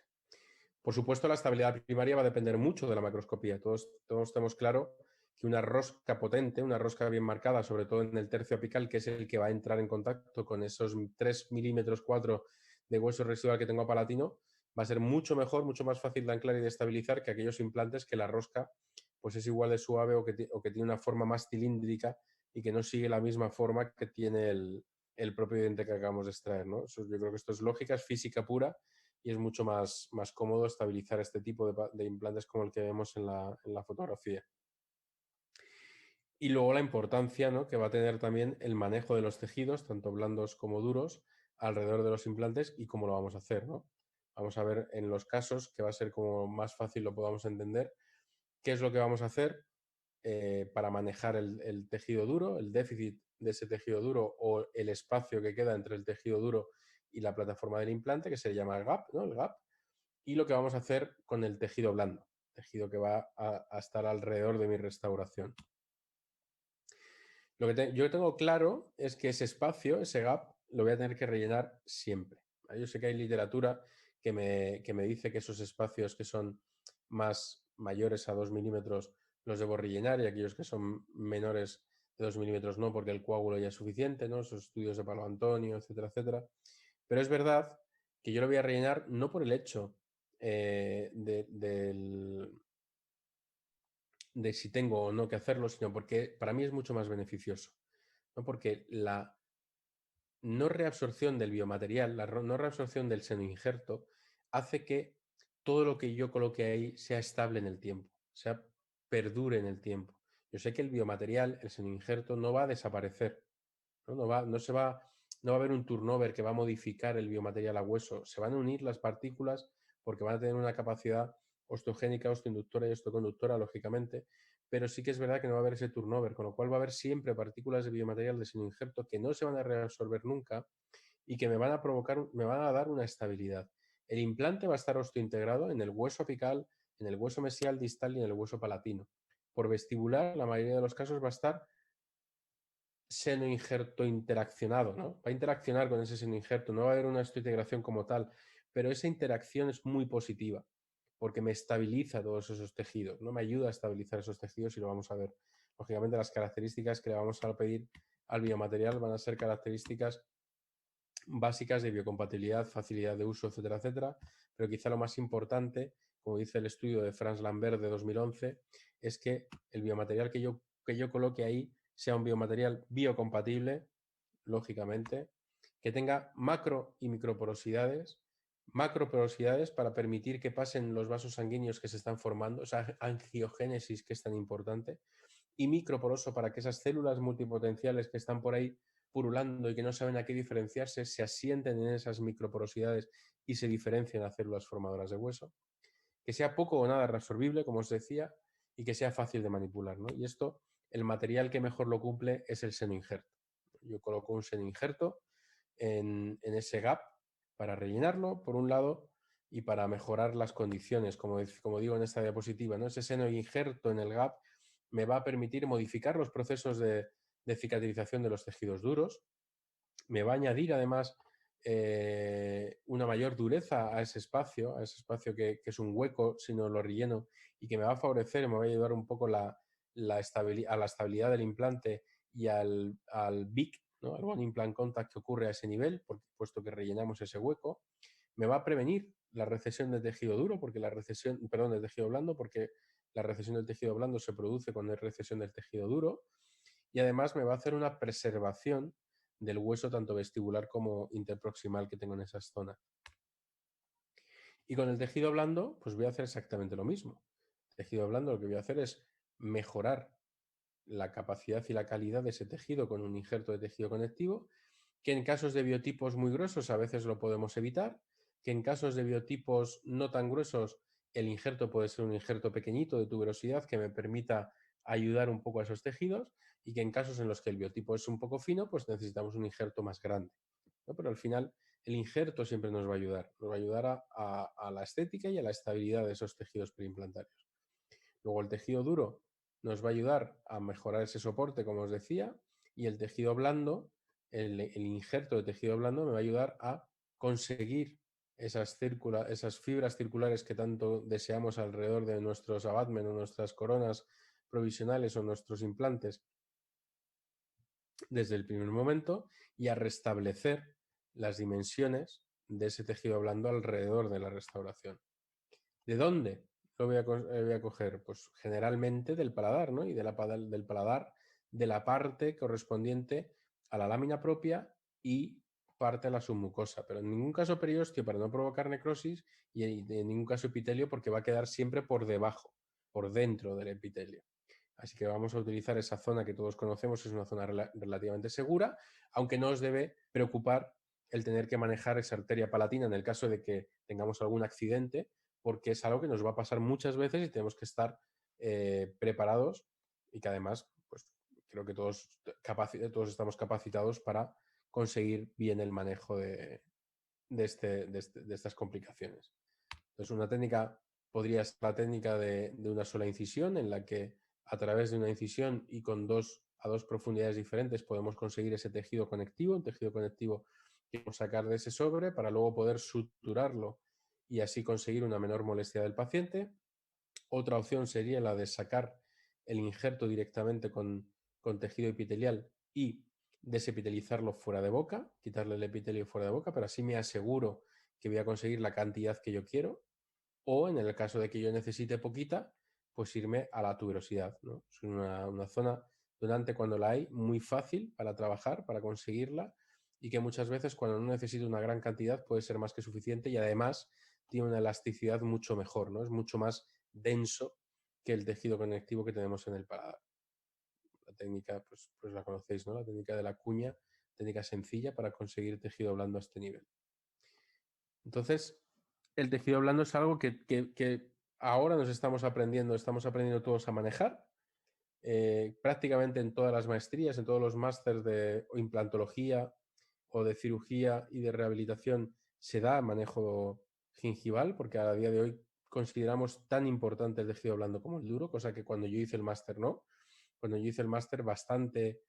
Por supuesto, la estabilidad primaria va a depender mucho de la macroscopía. Todos tenemos claro que una rosca potente, una rosca bien marcada, sobre todo en el tercio apical, que es el que va a entrar en contacto con esos 3 milímetros 4 de hueso residual que tengo a palatino, va a ser mucho mejor, mucho más fácil de anclar y de estabilizar que aquellos implantes que la rosca pues es igual de suave o que tiene una forma más cilíndrica y que no sigue la misma forma que tiene el propio diente que acabamos de extraer, ¿no? Yo creo que esto es lógica, es física pura y es mucho más cómodo estabilizar este tipo de implantes como el que vemos en la fotografía. Y luego la importancia, ¿no?, que va a tener también el manejo de los tejidos, tanto blandos como duros, alrededor de los implantes y cómo lo vamos a hacer, ¿no? Vamos a ver en los casos, que va a ser como más fácil lo podamos entender, qué es lo que vamos a hacer para manejar el tejido duro, el déficit de ese tejido duro o el espacio que queda entre el tejido duro y la plataforma del implante, que se llama el gap, ¿no? El gap, y lo que vamos a hacer con el tejido blando, tejido que va a estar alrededor de mi restauración. Lo que yo tengo claro es que ese espacio, ese gap, lo voy a tener que rellenar siempre. Yo sé que hay literatura que me dice que esos espacios que son mayores a 2 milímetros los debo rellenar y aquellos que son menores de 2 milímetros no, porque el coágulo ya es suficiente, ¿no? Esos estudios de Palo Antonio, etcétera, etcétera. Pero es verdad que yo lo voy a rellenar no por el hecho de si tengo o no que hacerlo, sino porque para mí es mucho más beneficioso, ¿no? Porque la no reabsorción del biomaterial, no reabsorción del senoinjerto, hace que todo lo que yo coloque ahí sea estable en el tiempo, sea perdure en el tiempo. Yo sé que el biomaterial, el senoinjerto, no va a desaparecer, ¿no? No va a haber un turnover que va a modificar el biomaterial a hueso. Se van a unir las partículas porque van a tener una capacidad osteogénica, osteoinductora y osteoconductora, lógicamente, pero sí que es verdad que no va a haber ese turnover, con lo cual va a haber siempre partículas de biomaterial de sinoinjerto que no se van a reabsorber nunca y que me van a dar una estabilidad. El implante va a estar osteointegrado en el hueso apical, en el hueso mesial distal y en el hueso palatino. Por vestibular, la mayoría de los casos va a estar senoinjerto interaccionado, ¿no? Va a interaccionar con ese senoinjerto, no va a haber una osteointegración como tal, pero esa interacción es muy positiva porque me estabiliza todos esos tejidos, ¿no? Me ayuda a estabilizar esos tejidos y lo vamos a ver. Lógicamente, las características que le vamos a pedir al biomaterial van a ser características básicas de biocompatibilidad, facilidad de uso, etcétera, etcétera, pero quizá lo más importante, como dice el estudio de Franz Lambert de 2011, es que el biomaterial que yo coloque ahí sea un biomaterial biocompatible, lógicamente, que tenga macro y microporosidades, macroporosidades para permitir que pasen los vasos sanguíneos que se están formando, esa angiogénesis que es tan importante, y microporoso para que esas células multipotenciales que están por ahí purulando y que no saben a qué diferenciarse, se asienten en esas microporosidades y se diferencien a células formadoras de hueso, que sea poco o nada reabsorbible, como os decía, y que sea fácil de manipular, ¿no? Y esto, el material que mejor lo cumple es el senoinjerto. Yo coloco un senoinjerto en ese gap para rellenarlo, por un lado, y para mejorar las condiciones, como digo en esta diapositiva, ¿no? Ese senoinjerto en el gap me va a permitir modificar los procesos de cicatrización de los tejidos duros, me va a añadir además una mayor dureza a ese espacio que es un hueco si no lo relleno y que me va a favorecer, me va a ayudar un poco a la estabilidad del implante y al BIC, ¿no? Al Bone Implant Contact que ocurre a ese nivel, puesto que rellenamos ese hueco. Me va a prevenir la recesión de tejido duro, de tejido blando, porque la recesión del tejido blando se produce cuando hay recesión del tejido duro. Y además me va a hacer una preservación del hueso tanto vestibular como interproximal que tengo en esas zonas. Y con el tejido blando, pues voy a hacer exactamente lo mismo. El tejido blando lo que voy a hacer es mejorar la capacidad y la calidad de ese tejido con un injerto de tejido conectivo, que en casos de biotipos muy gruesos a veces lo podemos evitar, que en casos de biotipos no tan gruesos el injerto puede ser un injerto pequeñito de tuberosidad que me permita ayudar un poco a esos tejidos y que en casos en los que el biotipo es un poco fino, pues necesitamos un injerto más grande, ¿no? Pero al final el injerto siempre nos va a ayudar a la estética y a la estabilidad de esos tejidos preimplantarios. Luego el tejido duro nos va a ayudar a mejorar ese soporte, como os decía, y el tejido blando, el injerto de tejido blando me va a ayudar a conseguir esas fibras circulares que tanto deseamos alrededor de nuestros abutments o nuestras coronas provisionales o nuestros implantes desde el primer momento y a restablecer las dimensiones de ese tejido blando alrededor de la restauración. ¿De dónde voy a coger? Pues generalmente del paladar, ¿no? Y del paladar de la parte correspondiente a la lámina propia y parte a la submucosa, pero en ningún caso periósteo para no provocar necrosis y en ningún caso epitelio porque va a quedar siempre por debajo, por dentro del epitelio. Así que vamos a utilizar esa zona que todos conocemos, es una zona relativamente segura, aunque no os debe preocupar el tener que manejar esa arteria palatina en el caso de que tengamos algún accidente, porque es algo que nos va a pasar muchas veces y tenemos que estar preparados y que además, pues creo que todos estamos capacitados para conseguir bien el manejo de estas complicaciones. Entonces, una técnica podría ser la técnica de una sola incisión, en la que a través de una incisión y a dos profundidades diferentes podemos conseguir ese tejido conectivo, un tejido conectivo que podemos sacar de ese sobre para luego poder suturarlo y así conseguir una menor molestia del paciente. Otra opción sería la de sacar el injerto directamente con tejido epitelial y desepitelizarlo fuera de boca, quitarle el epitelio fuera de boca, pero así me aseguro que voy a conseguir la cantidad que yo quiero, o en el caso de que yo necesite poquita, pues irme a la tuberosidad, ¿no? Es una zona donante cuando la hay muy fácil para trabajar, para conseguirla, y que muchas veces cuando no necesito una gran cantidad puede ser más que suficiente y además tiene una elasticidad mucho mejor, ¿no? Es mucho más denso que el tejido conectivo que tenemos en el paladar. La técnica, pues la conocéis, ¿no? La técnica de la cuña, técnica sencilla para conseguir tejido blando a este nivel. Entonces, el tejido blando es algo que ahora nos estamos aprendiendo todos a manejar. Prácticamente en todas las maestrías, en todos los másters de implantología o de cirugía y de rehabilitación se da manejo gingival, porque a día de hoy consideramos tan importante el tejido blando como el duro, cosa que cuando yo hice el máster no. Cuando yo hice el máster bastante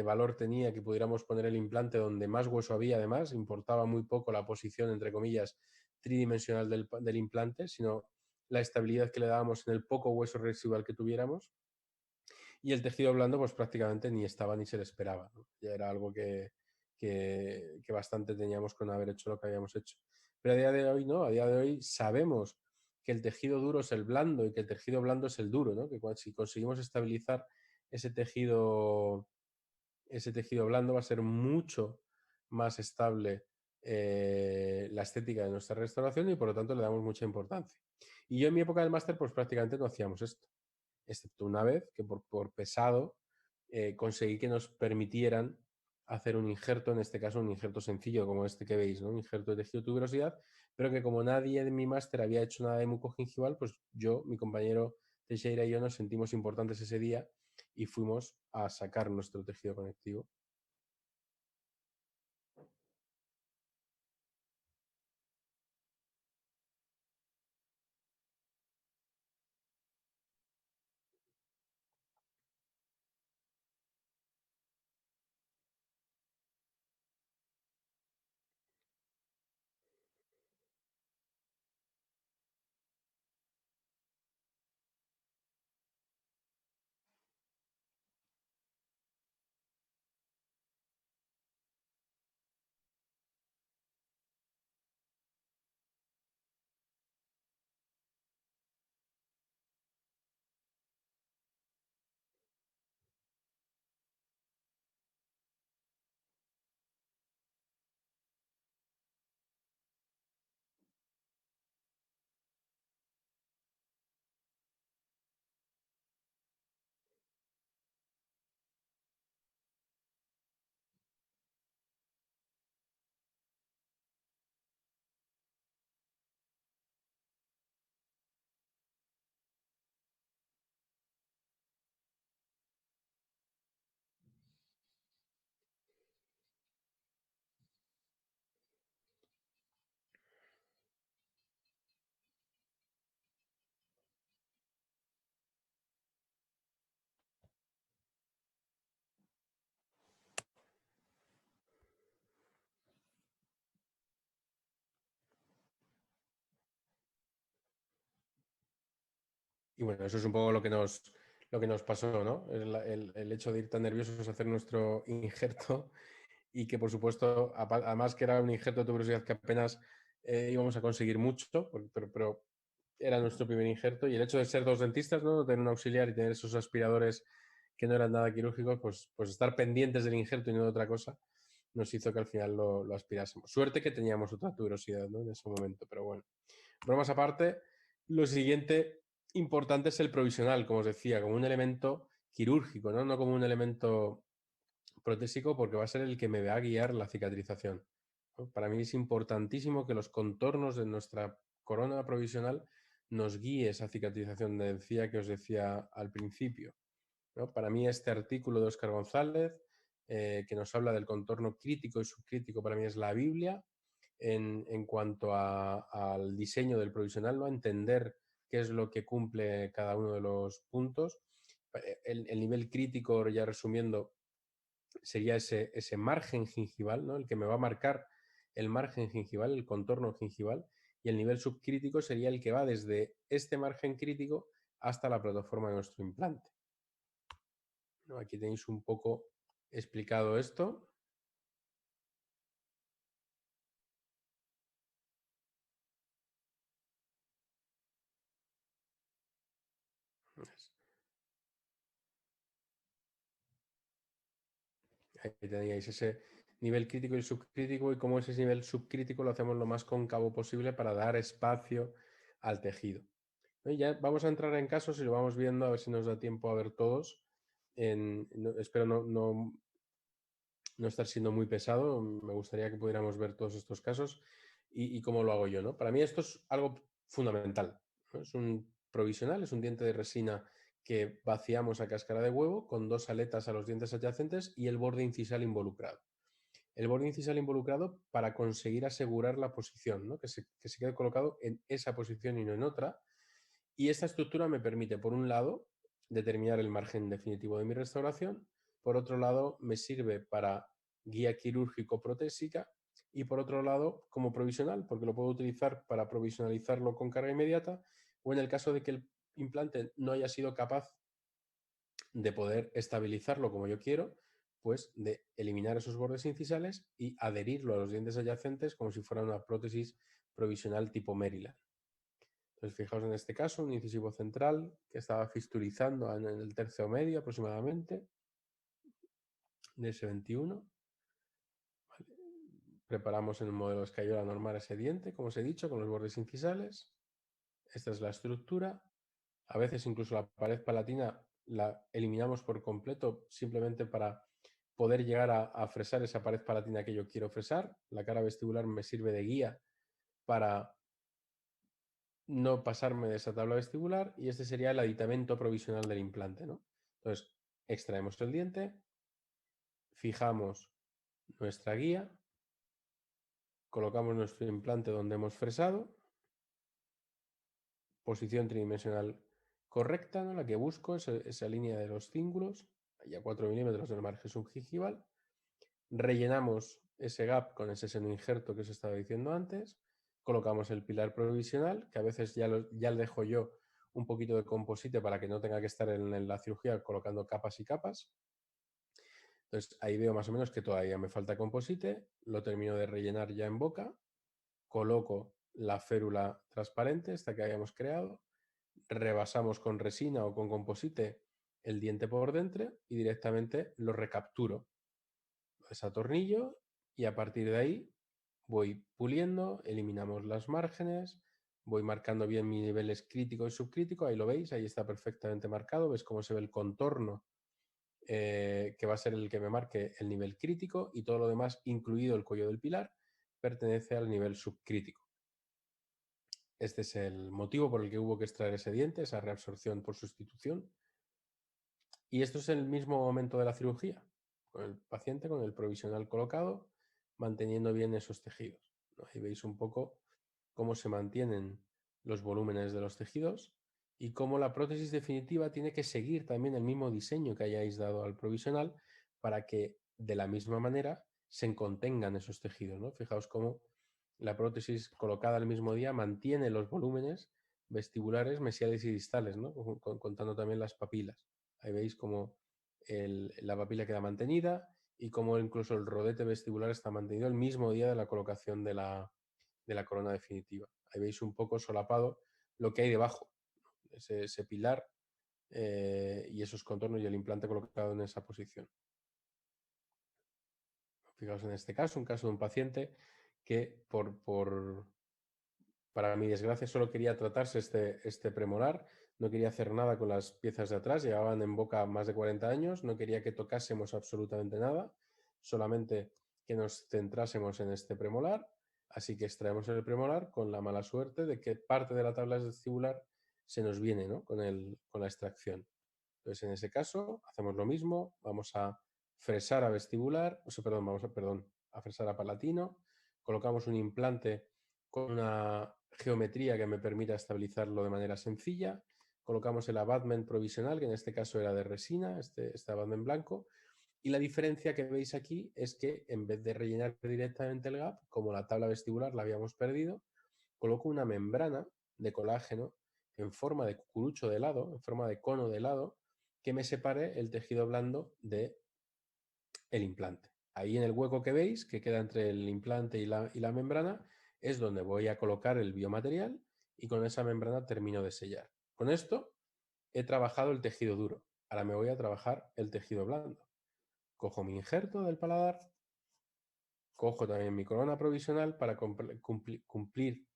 valor tenía que pudiéramos poner el implante donde más hueso había, además, importaba muy poco la posición, entre comillas, tridimensional del implante, sino la estabilidad que le dábamos en el poco hueso residual que tuviéramos. Y el tejido blando, pues prácticamente ni estaba ni se le esperaba, ¿no? Ya era algo que bastante teníamos con haber hecho lo que habíamos hecho. Pero a día de hoy no, a día de hoy sabemos que el tejido duro es el blando y que el tejido blando es el duro, ¿no? Que si conseguimos estabilizar ese tejido, ese tejido blando va a ser mucho más estable la estética de nuestra restauración y por lo tanto le damos mucha importancia. Y yo en mi época del máster pues prácticamente no hacíamos esto, excepto una vez que por pesado conseguí que nos permitieran hacer un injerto, en este caso un injerto sencillo como este que veis, ¿no? Un injerto de tejido de tuberosidad, pero que como nadie de mi máster había hecho nada de mucogingival, pues yo, mi compañero Teixeira y yo nos sentimos importantes ese día y fuimos a sacar nuestro tejido conectivo. Y bueno, eso es un poco lo que nos pasó, ¿no? El hecho de ir tan nerviosos a hacer nuestro injerto y que, por supuesto, además que era un injerto de tuberosidad que apenas íbamos a conseguir mucho, pero era nuestro primer injerto y el hecho de ser dos dentistas, ¿no? Tener un auxiliar y tener esos aspiradores que no eran nada quirúrgicos, pues estar pendientes del injerto y no de otra cosa, nos hizo que al final lo aspirásemos. Suerte que teníamos otra tuberosidad, ¿no? En ese momento, pero bueno. Bromas aparte, lo siguiente importante es el provisional, como os decía, como un elemento quirúrgico, ¿no? No como un elemento protésico, porque va a ser el que me va a guiar la cicatrización, ¿no? Para mí es importantísimo que los contornos de nuestra corona provisional nos guíe esa cicatrización de encía que os decía al principio, ¿no? Para mí este artículo de Óscar González, que nos habla del contorno crítico y subcrítico, para mí es la Biblia en cuanto al diseño del provisional, ¿no? Entender qué es lo que cumple cada uno de los puntos. El nivel crítico, ya resumiendo, sería ese margen gingival, ¿no? El que me va a marcar el margen gingival, el contorno gingival, y el nivel subcrítico sería el que va desde este margen crítico hasta la plataforma de nuestro implante, ¿no? Aquí tenéis un poco explicado esto. Ahí teníais ese nivel crítico y subcrítico y cómo ese nivel subcrítico lo hacemos lo más cóncavo posible para dar espacio al tejido. Y ya vamos a entrar en casos y lo vamos viendo a ver si nos da tiempo a ver todos. Espero no estar siendo muy pesado, me gustaría que pudiéramos ver todos estos casos y cómo lo hago yo, ¿no? Para mí esto es algo fundamental, ¿no? Es un provisional, es un diente de resina que vaciamos a cáscara de huevo con dos aletas a los dientes adyacentes y el borde incisal involucrado. El borde incisal involucrado para conseguir asegurar la posición, ¿no? Que se quede colocado en esa posición y no en otra. Y esta estructura me permite, por un lado, determinar el margen definitivo de mi restauración, por otro lado, me sirve para guía quirúrgico protésica y por otro lado, como provisional, porque lo puedo utilizar para provisionalizarlo con carga inmediata o en el caso de que el implante no haya sido capaz de poder estabilizarlo como yo quiero, pues de eliminar esos bordes incisales y adherirlo a los dientes adyacentes como si fuera una prótesis provisional tipo Maryland. Entonces, fijaos en este caso, un incisivo central que estaba fistulizando en el tercio medio aproximadamente de ese 21. Vale. Preparamos en el modelo escayola normal ese diente, como os he dicho, con los bordes incisales. Esta es la estructura. A veces incluso la pared palatina la eliminamos por completo simplemente para poder llegar a fresar esa pared palatina que yo quiero fresar. La cara vestibular me sirve de guía para no pasarme de esa tabla vestibular y este sería el aditamento provisional del implante, ¿no? Entonces, extraemos el diente, fijamos nuestra guía, colocamos nuestro implante donde hemos fresado, posición tridimensional correcta, ¿no? La que busco, esa línea de los cíngulos, ahí a 4 milímetros del margen subgingival, rellenamos ese gap con ese seno injerto que os estaba diciendo antes, colocamos el pilar provisional, que a veces ya le dejo yo un poquito de composite para que no tenga que estar en la cirugía colocando capas y capas. Entonces ahí veo más o menos que todavía me falta composite, lo termino de rellenar ya en boca, coloco la férula transparente, esta que habíamos creado, rebasamos con resina o con composite el diente por dentro y directamente lo recapturo. Desatornillo y a partir de ahí voy puliendo, eliminamos las márgenes, voy marcando bien mis niveles crítico y subcrítico, ahí lo veis, ahí está perfectamente marcado, ves cómo se ve el contorno que va a ser el que me marque el nivel crítico y todo lo demás, incluido el cuello del pilar, pertenece al nivel subcrítico. Este es el motivo por el que hubo que extraer ese diente, esa reabsorción por sustitución. Y esto es el mismo momento de la cirugía, con el paciente con el provisional colocado, manteniendo bien esos tejidos, ¿no? Ahí veis un poco cómo se mantienen los volúmenes de los tejidos y cómo la prótesis definitiva tiene que seguir también el mismo diseño que hayáis dado al provisional para que de la misma manera se contengan esos tejidos, ¿no? Fijaos cómo la prótesis colocada el mismo día mantiene los volúmenes vestibulares, mesiales y distales, ¿no? Contando también las papilas. Ahí veis cómo la papila queda mantenida y cómo incluso el rodete vestibular está mantenido el mismo día de la colocación de la corona definitiva. Ahí veis un poco solapado lo que hay debajo, ese pilar y esos contornos y el implante colocado en esa posición. Fijaos en este caso, un caso de un paciente que para mi desgracia solo quería tratarse este premolar, no quería hacer nada con las piezas de atrás, llevaban en boca más de 40 años, no quería que tocásemos absolutamente nada, solamente que nos centrásemos en este premolar, así que extraemos el premolar con la mala suerte de que parte de la tabla vestibular se nos viene, ¿no? con la extracción. Entonces, en ese caso, hacemos lo mismo, vamos a fresar a vestibular, a fresar a palatino, colocamos un implante con una geometría que me permita estabilizarlo de manera sencilla, colocamos el abutment provisional, que en este caso era de resina, este abutment blanco, y la diferencia que veis aquí es que en vez de rellenar directamente el gap, como la tabla vestibular la habíamos perdido, coloco una membrana de colágeno en forma de cucurucho de helado, en forma de cono de helado, que me separe el tejido blando del implante. Ahí en el hueco que veis, que queda entre el implante y la membrana, es donde voy a colocar el biomaterial y con esa membrana termino de sellar. Con esto he trabajado el tejido duro. Ahora me voy a trabajar el tejido blando. Cojo mi injerto del paladar, cojo también mi corona provisional para cumplir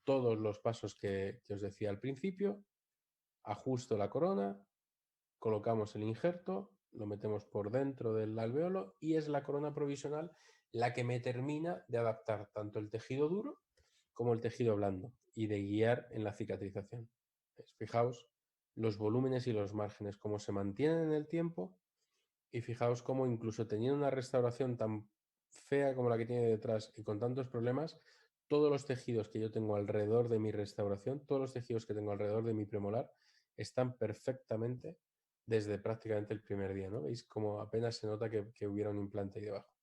todos los pasos que os decía al principio, ajusto la corona, colocamos el injerto, lo metemos por dentro del alveolo y es la corona provisional la que me termina de adaptar tanto el tejido duro como el tejido blando y de guiar en la cicatrización. Fijaos los volúmenes y los márgenes, cómo se mantienen en el tiempo, y fijaos cómo incluso teniendo una restauración tan fea como la que tiene detrás y con tantos problemas, todos los tejidos que yo tengo alrededor de mi restauración, todos los tejidos que tengo alrededor de mi premolar, están perfectamente desde prácticamente el primer día, ¿no? ¿Veis cómo apenas se nota que hubiera un implante ahí debajo?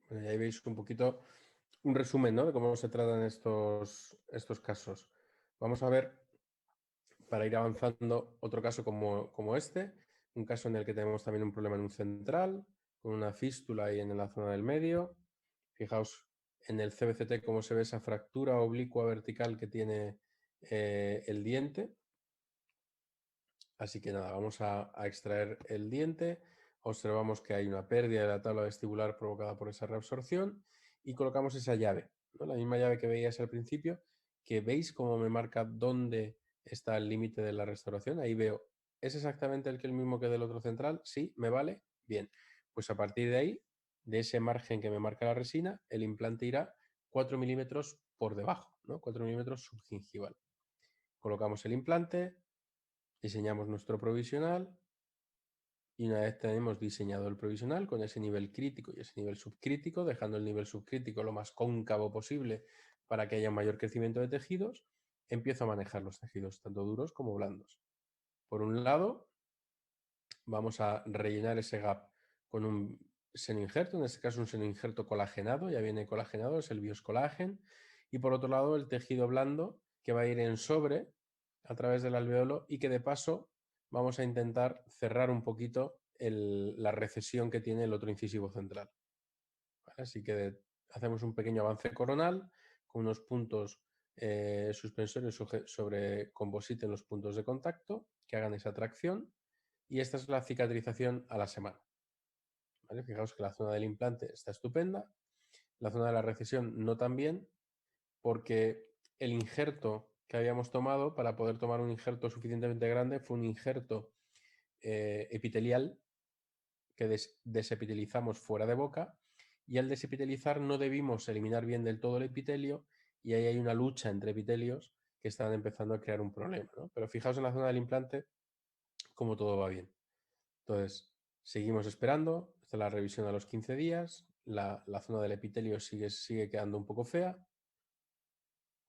Bueno, y ahí veis un poquito un resumen, ¿no?, de cómo se tratan estos casos. Vamos a ver, para ir avanzando, otro caso como este, un caso en el que tenemos también un problema en un central, con una fístula ahí en la zona del medio. Fijaos en el CBCT cómo se ve esa fractura oblicua vertical que tiene el diente. Así que nada, vamos a extraer el diente, observamos que hay una pérdida de la tabla vestibular provocada por esa reabsorción y colocamos esa llave, ¿no? La misma llave que veíais al principio, que veis cómo me marca dónde está el límite de la restauración. Ahí veo, ¿es exactamente el mismo que del otro central? Sí, ¿me vale? Bien, pues a partir de ahí, de ese margen que me marca la resina, el implante irá 4 milímetros por debajo, ¿no? 4 milímetros subgingival. Colocamos el implante, diseñamos nuestro provisional y una vez tenemos diseñado el provisional con ese nivel crítico y ese nivel subcrítico, dejando el nivel subcrítico lo más cóncavo posible para que haya un mayor crecimiento de tejidos, empiezo a manejar los tejidos tanto duros como blandos. Por un lado, vamos a rellenar ese gap con un seno-injerto, en este caso un seno-injerto colagenado, ya viene colagenado, es el bioscolagen, y por otro lado el tejido blando que va a ir en sobre a través del alveolo y que de paso vamos a intentar cerrar un poquito la recesión que tiene el otro incisivo central. ¿Vale? Así que hacemos un pequeño avance coronal con unos puntos suspensorios sobre composite en los puntos de contacto que hagan esa tracción, y esta es la cicatrización a la semana. ¿Vale? Fijaos que la zona del implante está estupenda, la zona de la recesión no tan bien, porque el injerto que habíamos tomado, para poder tomar un injerto suficientemente grande, fue un injerto epitelial que desepitelizamos fuera de boca, y al desepitelizar no debimos eliminar bien del todo el epitelio, y ahí hay una lucha entre epitelios que están empezando a crear un problema, ¿no? Pero fijaos en la zona del implante cómo todo va bien. Entonces, seguimos esperando, Esta es la revisión a los 15 días. La zona del epitelio sigue quedando un poco fea.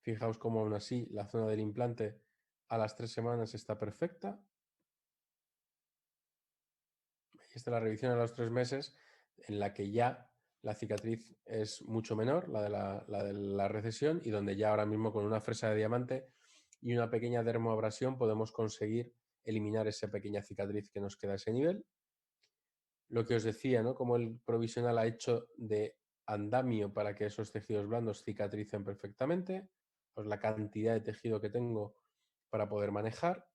Fijaos cómo aún así la zona del implante a las 3 semanas está perfecta. Esta es la revisión a los 3 meses en la que ya la cicatriz es mucho menor, la de la recesión, y donde ya ahora mismo con una fresa de diamante y una pequeña dermoabrasión podemos conseguir eliminar esa pequeña cicatriz que nos queda a ese nivel. Lo que os decía, ¿no? Como el provisional ha hecho de andamio para que esos tejidos blandos cicatricen perfectamente, pues la cantidad de tejido que tengo para poder manejar.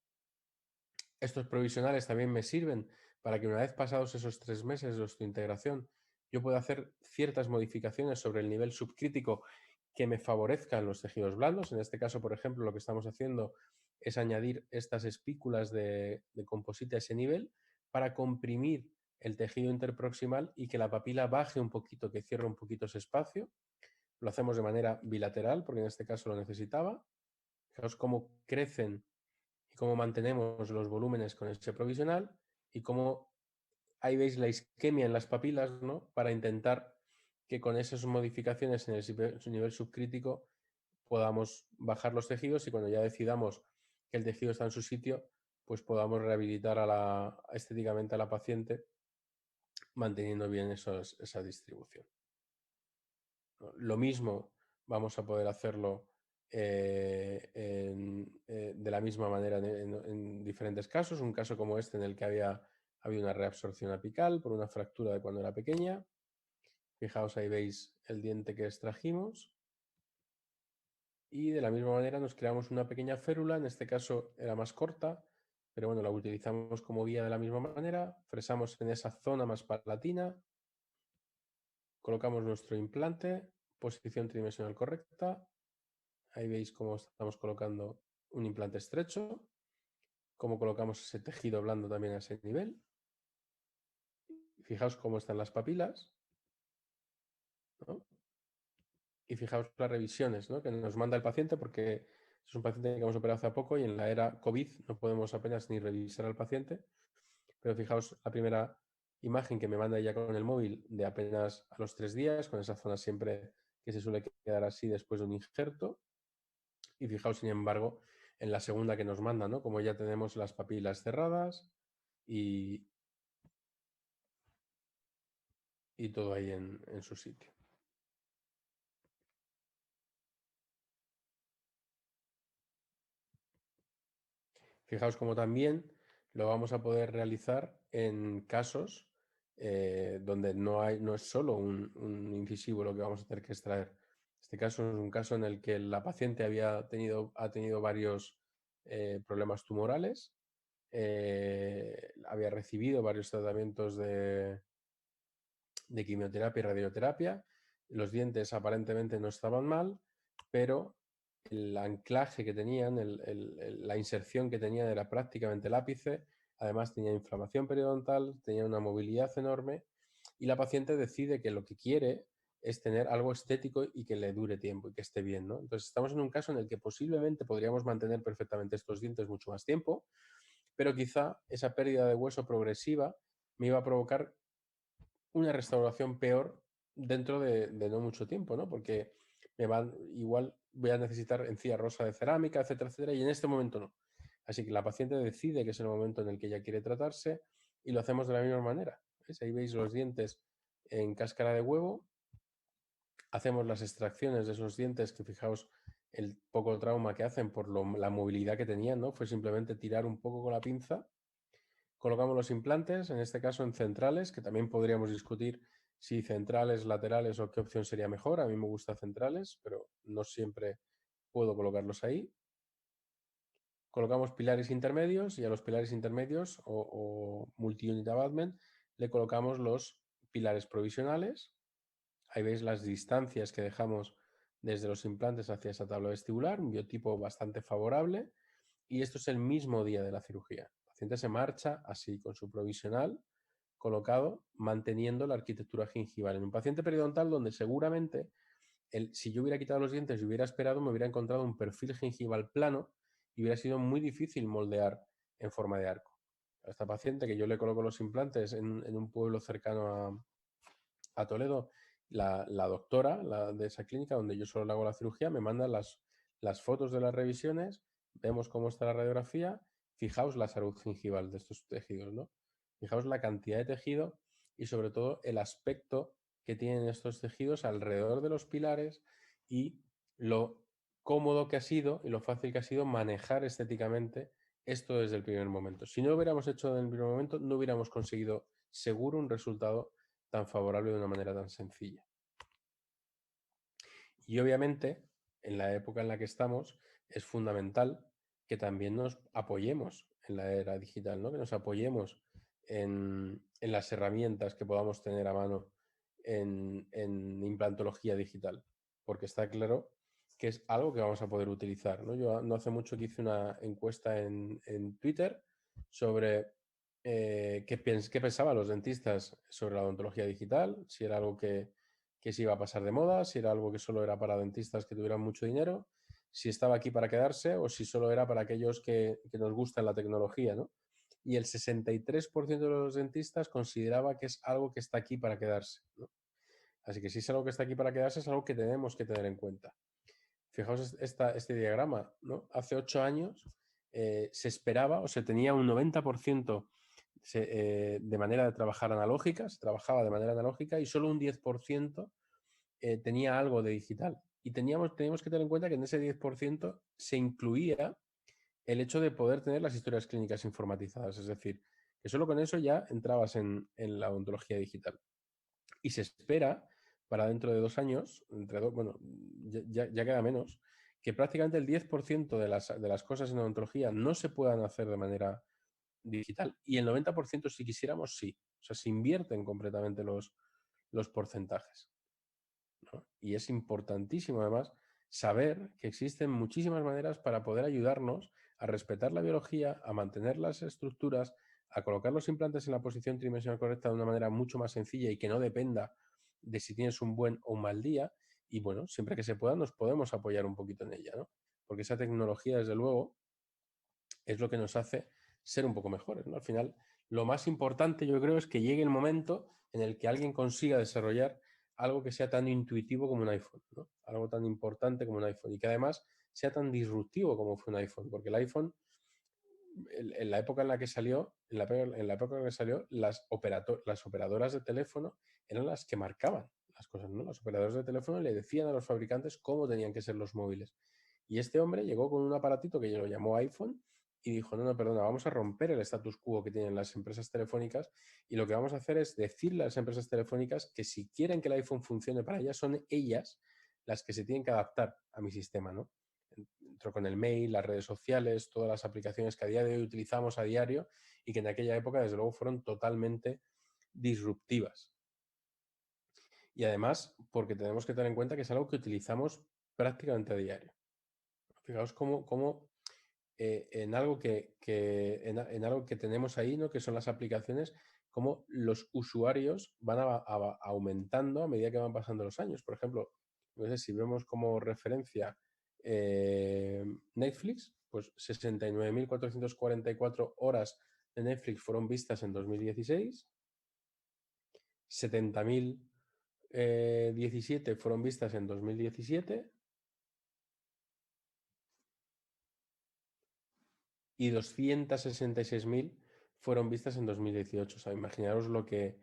Estos provisionales también me sirven para que una vez pasados esos 3 meses de osteointegración, yo pueda hacer ciertas modificaciones sobre el nivel subcrítico que me favorezcan los tejidos blandos. En este caso, por ejemplo, lo que estamos haciendo es añadir estas espículas de composite a ese nivel para comprimir el tejido interproximal y que la papila baje un poquito, que cierre un poquito ese espacio. Lo hacemos de manera bilateral, porque en este caso lo necesitaba. Fijaos cómo crecen y cómo mantenemos los volúmenes con ese provisional y cómo ahí veis la isquemia en las papilas, ¿no? Para intentar que con esas modificaciones en el nivel subcrítico podamos bajar los tejidos y cuando ya decidamos que el tejido está en su sitio, pues podamos rehabilitar estéticamente a la paciente manteniendo bien esa distribución. Lo mismo vamos a poder hacerlo de la misma manera en diferentes casos. Un caso como este en el que había habido una reabsorción apical por una fractura de cuando era pequeña. Fijaos, ahí veis el diente que extrajimos. Y de la misma manera nos creamos una pequeña férula, en este caso era más corta, pero bueno, la utilizamos como guía de la misma manera. Fresamos en esa zona más palatina. Colocamos nuestro implante, posición tridimensional correcta. Ahí veis cómo estamos colocando un implante estrecho, cómo colocamos ese tejido blando también a ese nivel. Fijaos cómo están las papilas, ¿no? Y fijaos las revisiones, ¿no? Que nos manda el paciente, porque es un paciente que hemos operado hace poco y en la era COVID no podemos apenas ni revisar al paciente. Pero fijaos la primera imagen que me manda ya con el móvil de apenas a los 3 días, con esa zona siempre que se suele quedar así después de un injerto. Y fijaos, sin embargo, en la segunda que nos manda, ¿no? Como ya tenemos las papilas cerradas y, y todo ahí en su sitio. Fijaos como también lo vamos a poder realizar en casos donde no es solo un incisivo lo que vamos a tener que extraer. Este caso es un caso en el que la paciente ha tenido varios problemas tumorales, había recibido varios tratamientos de quimioterapia y radioterapia. Los dientes aparentemente no estaban mal, pero el anclaje que tenían, la inserción que tenían era prácticamente el ápice. Además tenía inflamación periodontal, tenía una movilidad enorme y la paciente decide que lo que quiere es tener algo estético y que le dure tiempo y que esté bien, ¿no? Entonces estamos en un caso en el que posiblemente podríamos mantener perfectamente estos dientes mucho más tiempo, pero quizá esa pérdida de hueso progresiva me iba a provocar una restauración peor dentro de no mucho tiempo, ¿no? Porque igual voy a necesitar encía rosa de cerámica, etcétera, etcétera, y en este momento no. Así que la paciente decide que es el momento en el que ella quiere tratarse y lo hacemos de la misma manera. ¿Ves? Ahí veis los dientes en cáscara de huevo. Hacemos las extracciones de esos dientes que fijaos el poco trauma que hacen por la movilidad que tenían, ¿no? Fue simplemente tirar un poco con la pinza. Colocamos los implantes, en este caso en centrales, que también podríamos discutir si centrales, laterales o qué opción sería mejor. A mí me gusta centrales, pero no siempre puedo colocarlos ahí. Colocamos pilares intermedios y a los pilares intermedios o multi-unit abutment le colocamos los pilares provisionales. Ahí veis las distancias que dejamos desde los implantes hacia esa tabla vestibular, un biotipo bastante favorable. Y esto es el mismo día de la cirugía. El paciente se marcha así, con su provisional colocado, manteniendo la arquitectura gingival. En un paciente periodontal donde seguramente, si yo hubiera quitado los dientes y hubiera esperado, me hubiera encontrado un perfil gingival plano y hubiera sido muy difícil moldear en forma de arco. a esta paciente que yo le coloco los implantes en un pueblo cercano a Toledo, la doctora de esa clínica donde yo solo le hago la cirugía me manda las fotos de las revisiones, vemos cómo está la radiografía, fijaos la salud gingival de estos tejidos, ¿no? Fijaos la cantidad de tejido y sobre todo el aspecto que tienen estos tejidos alrededor de los pilares y lo cómodo que ha sido y lo fácil que ha sido manejar estéticamente esto desde el primer momento. Si no lo hubiéramos hecho en el primer momento, no hubiéramos conseguido seguro un resultado tan favorable de una manera tan sencilla. Y obviamente, en la época en la que estamos, es fundamental que también nos apoyemos en la era digital, ¿no? Que nos apoyemos en las herramientas que podamos tener a mano en implantología digital, porque está claro que es algo que vamos a poder utilizar, ¿no? Yo no hace mucho que hice una encuesta en Twitter sobre qué pensaban los dentistas sobre la odontología digital, si era algo que se iba a pasar de moda, si era algo que solo era para dentistas que tuvieran mucho dinero, si estaba aquí para quedarse o si solo era para aquellos que nos gusta la tecnología, ¿no? Y el 63% de los dentistas consideraba que es algo que está aquí para quedarse, ¿no? Así que si es algo que está aquí para quedarse, es algo que tenemos que tener en cuenta. Fijaos este diagrama, ¿no? Hace 8 años se esperaba o se tenía un 90% de manera de trabajar analógica, se trabajaba de manera analógica y solo un 10% tenía algo de digital. Y teníamos que tener en cuenta que en ese 10% se incluía el hecho de poder tener las historias clínicas informatizadas. Es decir, que solo con eso ya entrabas en la odontología digital. Y se espera para dentro de 2 años, bueno, ya queda menos, que prácticamente el 10% de las cosas en odontología no se puedan hacer de manera digital. Y el 90% si quisiéramos, sí. O sea, se invierten completamente los porcentajes, ¿no? Y es importantísimo además saber que existen muchísimas maneras para poder ayudarnos a respetar la biología, a mantener las estructuras, a colocar los implantes en la posición tridimensional correcta de una manera mucho más sencilla y que no dependa de si tienes un buen o un mal día. Y bueno, siempre que se pueda nos podemos apoyar un poquito en ella, ¿no? Porque esa tecnología, desde luego, es lo que nos hace ser un poco mejores, ¿no? Al final, lo más importante yo creo es que llegue el momento en el que alguien consiga desarrollar algo que sea tan intuitivo como un iPhone, ¿no? Algo tan importante como un iPhone y que además sea tan disruptivo como fue un iPhone, porque el iPhone, en la época en la que salió, en la época en la que salió, las operadoras de teléfono eran las que marcaban las cosas, ¿no? Las operadoras de teléfono le decían a los fabricantes cómo tenían que ser los móviles. Y este hombre llegó con un aparatito que lo llamó iPhone y dijo, no, no, perdona, vamos a romper el status quo que tienen las empresas telefónicas y lo que vamos a hacer es decirle a las empresas telefónicas que si quieren que el iPhone funcione para ellas, son ellas las que se tienen que adaptar a mi sistema, ¿no? Entro con el mail, las redes sociales, todas las aplicaciones que a día de hoy utilizamos a diario y que en aquella época, desde luego, fueron totalmente disruptivas. Y además, porque tenemos que tener en cuenta que es algo que utilizamos prácticamente a diario. Fijaos cómo en algo en algo que tenemos ahí, ¿no? Que son las aplicaciones, cómo los usuarios van aumentando a medida que van pasando los años. Por ejemplo, no sé si vemos como referencia Netflix, pues 69.444 horas de Netflix fueron vistas en 2016, 70.017 fueron vistas en 2017 y 266.000 fueron vistas en 2018. O sea, imaginaros lo que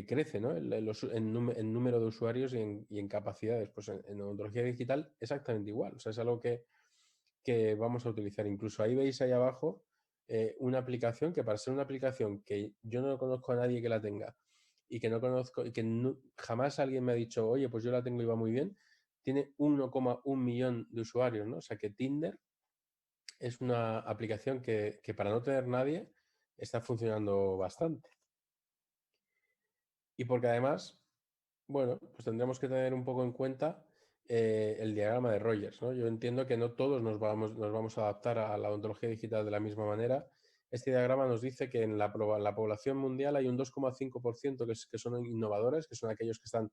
crece, ¿no? En número de usuarios y en capacidades. Pues en odontología digital exactamente igual. O sea, es algo que vamos a utilizar. Incluso ahí veis ahí abajo una aplicación que para ser una aplicación que yo no conozco a nadie que la tenga y que no conozco y que jamás alguien me ha dicho, oye, pues yo la tengo y va muy bien, tiene 1,1 millón de usuarios, ¿no? O sea que Tinder es una aplicación que para no tener nadie está funcionando bastante. Y porque además, bueno, pues tendremos que tener un poco en cuenta el diagrama de Rogers, ¿no? Yo entiendo que no todos nos vamos a adaptar a la odontología digital de la misma manera. Este diagrama nos dice que en la población mundial hay un 2,5% que son innovadores, que son aquellos que están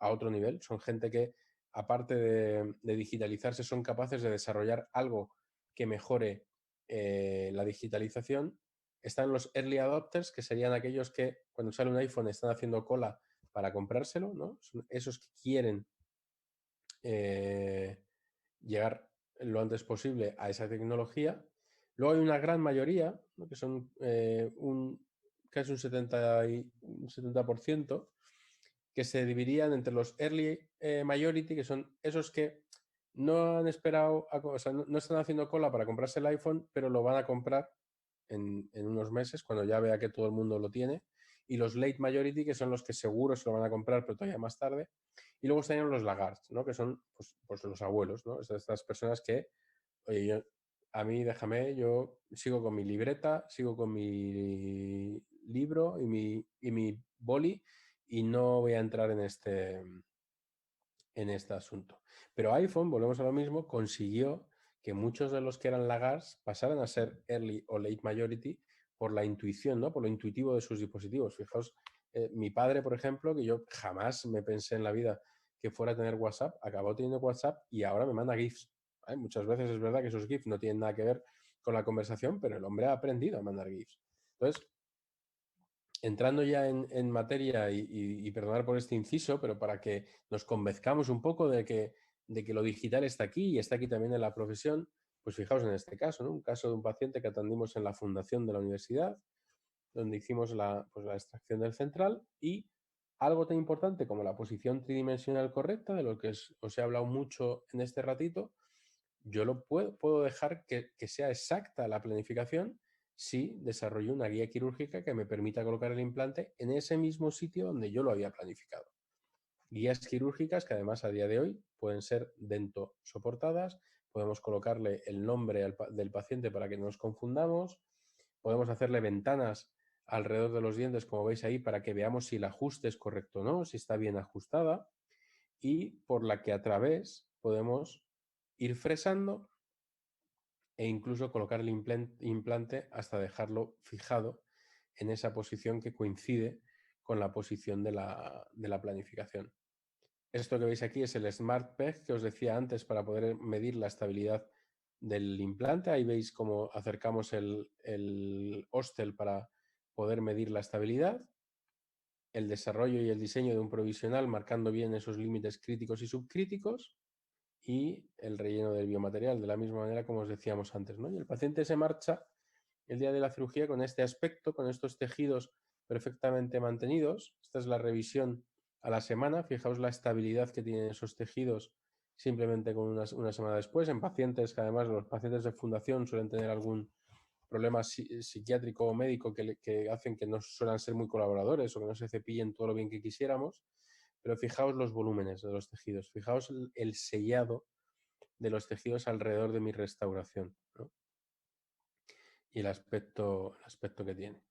a otro nivel. Son gente que, aparte de digitalizarse, son capaces de desarrollar algo que mejore la digitalización Están los early adopters, que serían aquellos que cuando sale un iPhone están haciendo cola para comprárselo, ¿no? Son esos que quieren llegar lo antes posible a esa tecnología. Luego hay una gran mayoría, ¿no? Que son casi un 70%, que se dividirían entre los early majority, que son esos que no han esperado, o sea, no están haciendo cola para comprarse el iPhone, pero lo van a comprar en unos meses, cuando ya vea que todo el mundo lo tiene. Y los late majority, que son los que seguro se lo van a comprar, pero todavía más tarde. Y luego estarían los laggards, ¿no? Que son pues los abuelos, ¿no? Estas personas que, oye, a mí déjame, yo sigo con mi libreta, sigo con mi libro y mi boli, y no voy a entrar en este asunto. Pero iPhone, volvemos a lo mismo, consiguió que muchos de los que eran laggards pasaran a ser early o late majority por la intuición, ¿no? Por lo intuitivo de sus dispositivos. Fijaos, mi padre, por ejemplo, que yo jamás me pensé en la vida que fuera a tener WhatsApp, acabó teniendo WhatsApp y ahora me manda GIFs. ¿Vale? Muchas veces es verdad que esos GIFs no tienen nada que ver con la conversación, pero el hombre ha aprendido a mandar GIFs. Entonces, entrando ya en materia y perdonar por este inciso, pero para que nos convenzcamos un poco de que lo digital está aquí y está aquí también en la profesión, pues fijaos en este caso, ¿no? Un caso de un paciente que atendimos en la fundación de la universidad, donde hicimos pues la extracción del central, y algo tan importante como la posición tridimensional correcta, de lo que os he hablado mucho en este ratito, yo lo puedo dejar que sea exacta la planificación si desarrollo una guía quirúrgica que me permita colocar el implante en ese mismo sitio donde yo lo había planificado. Guías quirúrgicas que además a día de hoy pueden ser dento soportadas, podemos colocarle el nombre del paciente para que no nos confundamos, podemos hacerle ventanas alrededor de los dientes, como veis ahí, para que veamos si el ajuste es correcto o no, si está bien ajustada, y por la que a través podemos ir fresando e incluso colocar el implante hasta dejarlo fijado en esa posición que coincide con la posición de la planificación. Esto que veis aquí es el Smart Peg que os decía antes, para poder medir la estabilidad del implante. Ahí veis cómo acercamos el hostel para poder medir la estabilidad, el desarrollo y el diseño de un provisional marcando bien esos límites críticos y subcríticos, y el relleno del biomaterial, de la misma manera como os decíamos antes, ¿no? Y el paciente se marcha el día de la cirugía con este aspecto, con estos tejidos perfectamente mantenidos. Esta es la revisión a la semana. Fijaos la estabilidad que tienen esos tejidos simplemente con una semana después. En pacientes que además los pacientes de fundación suelen tener algún problema psiquiátrico o médico que hacen que no suelan ser muy colaboradores o que no se cepillen todo lo bien que quisiéramos. Pero fijaos los volúmenes de los tejidos, fijaos el sellado de los tejidos alrededor de mi restauración, ¿no? Y el aspecto que tiene.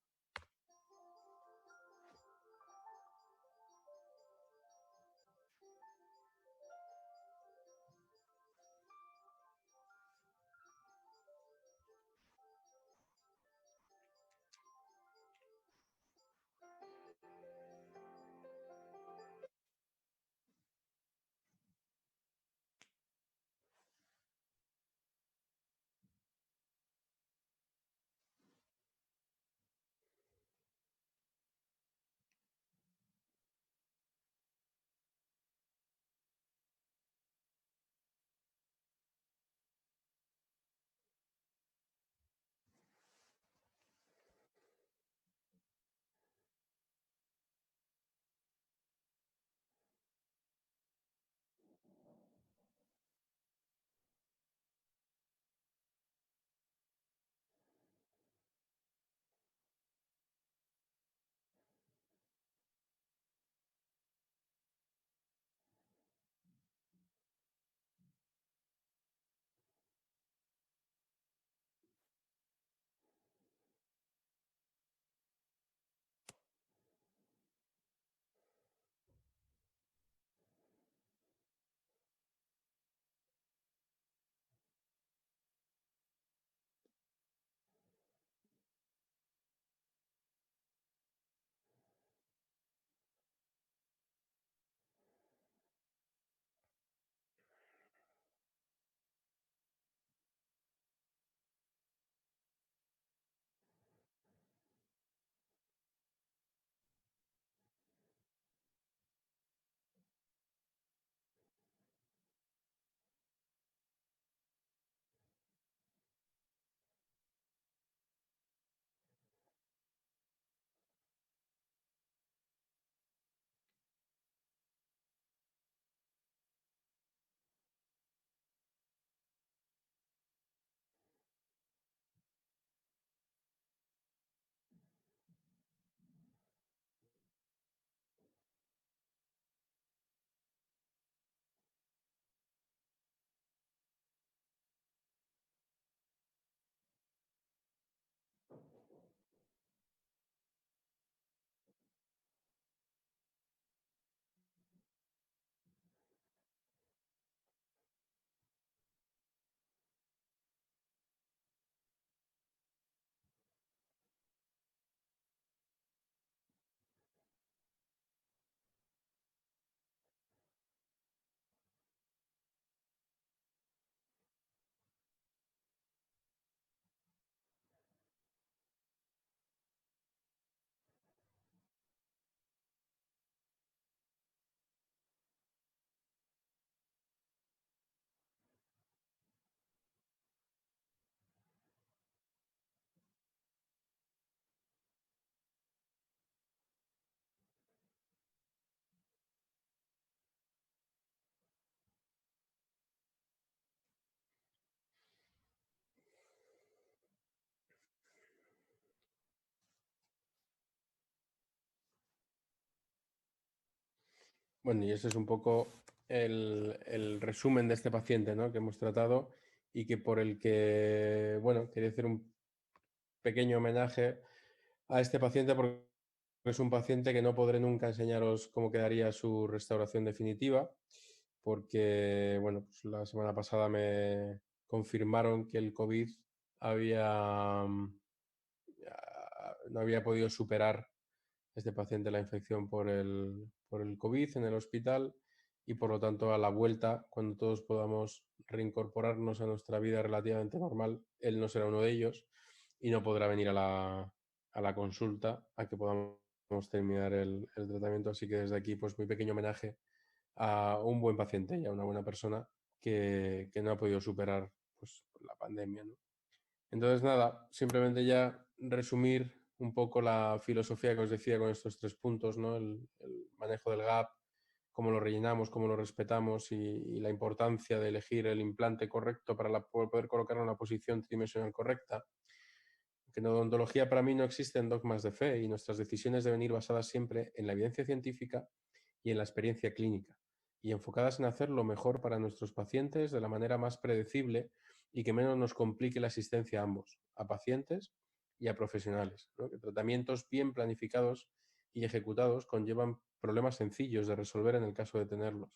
Bueno, y ese es un poco el resumen de este paciente, ¿no? Que hemos tratado y que por el que, bueno, quería hacer un pequeño homenaje a este paciente porque es un paciente que no podré nunca enseñaros cómo quedaría su restauración definitiva, porque, bueno, pues la semana pasada me confirmaron que el COVID había, no había podido superar este paciente la infección por el COVID en el hospital y por lo tanto a la vuelta, cuando todos podamos reincorporarnos a nuestra vida relativamente normal, él no será uno de ellos y no podrá venir a la consulta a que podamos terminar el tratamiento. Así que desde aquí, pues muy pequeño homenaje a un buen paciente y a una buena persona que no ha podido superar pues, la pandemia, ¿no? Entonces, nada, simplemente ya resumir un poco la filosofía que os decía con estos 3 puntos, ¿no? El manejo del gap, cómo lo rellenamos, cómo lo respetamos y la importancia de elegir el implante correcto para poder colocarlo en la posición tridimensional correcta. Que en odontología para mí no existen dogmas de fe y nuestras decisiones deben ir basadas siempre en la evidencia científica y en la experiencia clínica y enfocadas en hacer lo mejor para nuestros pacientes de la manera más predecible y que menos nos complique la asistencia a ambos, a pacientes y a profesionales, ¿no? Que tratamientos bien planificados y ejecutados conllevan problemas sencillos de resolver en el caso de tenerlos.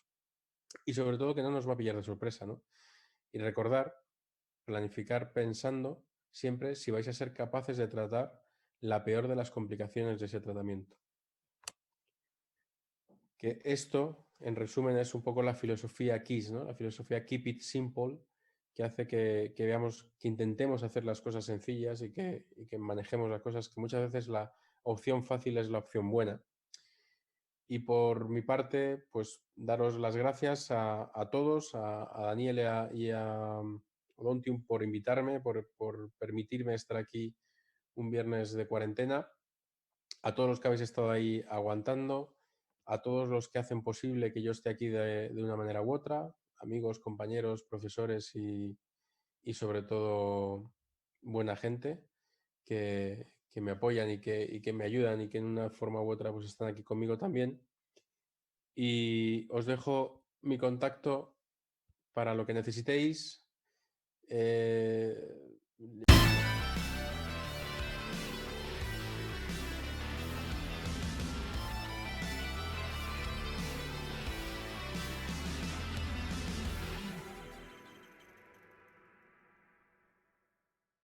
Y sobre todo que no nos va a pillar de sorpresa, ¿no? Y recordar, planificar pensando siempre si vais a ser capaces de tratar la peor de las complicaciones de ese tratamiento. Que esto, en resumen, es un poco la filosofía KISS, ¿no? La filosofía Keep It Simple, que hace que veamos, que intentemos hacer las cosas sencillas y que manejemos las cosas, que muchas veces la opción fácil es la opción buena. Y por mi parte, pues daros las gracias a todos, a Daniel y a Odontium por invitarme, por permitirme estar aquí un viernes de cuarentena, a todos los que habéis estado ahí aguantando, a todos los que hacen posible que yo esté aquí de una manera u otra, amigos, compañeros, profesores y sobre todo buena gente que me apoyan y que me ayudan y que en una forma u otra pues están aquí conmigo también. Y os dejo mi contacto para lo que necesitéis.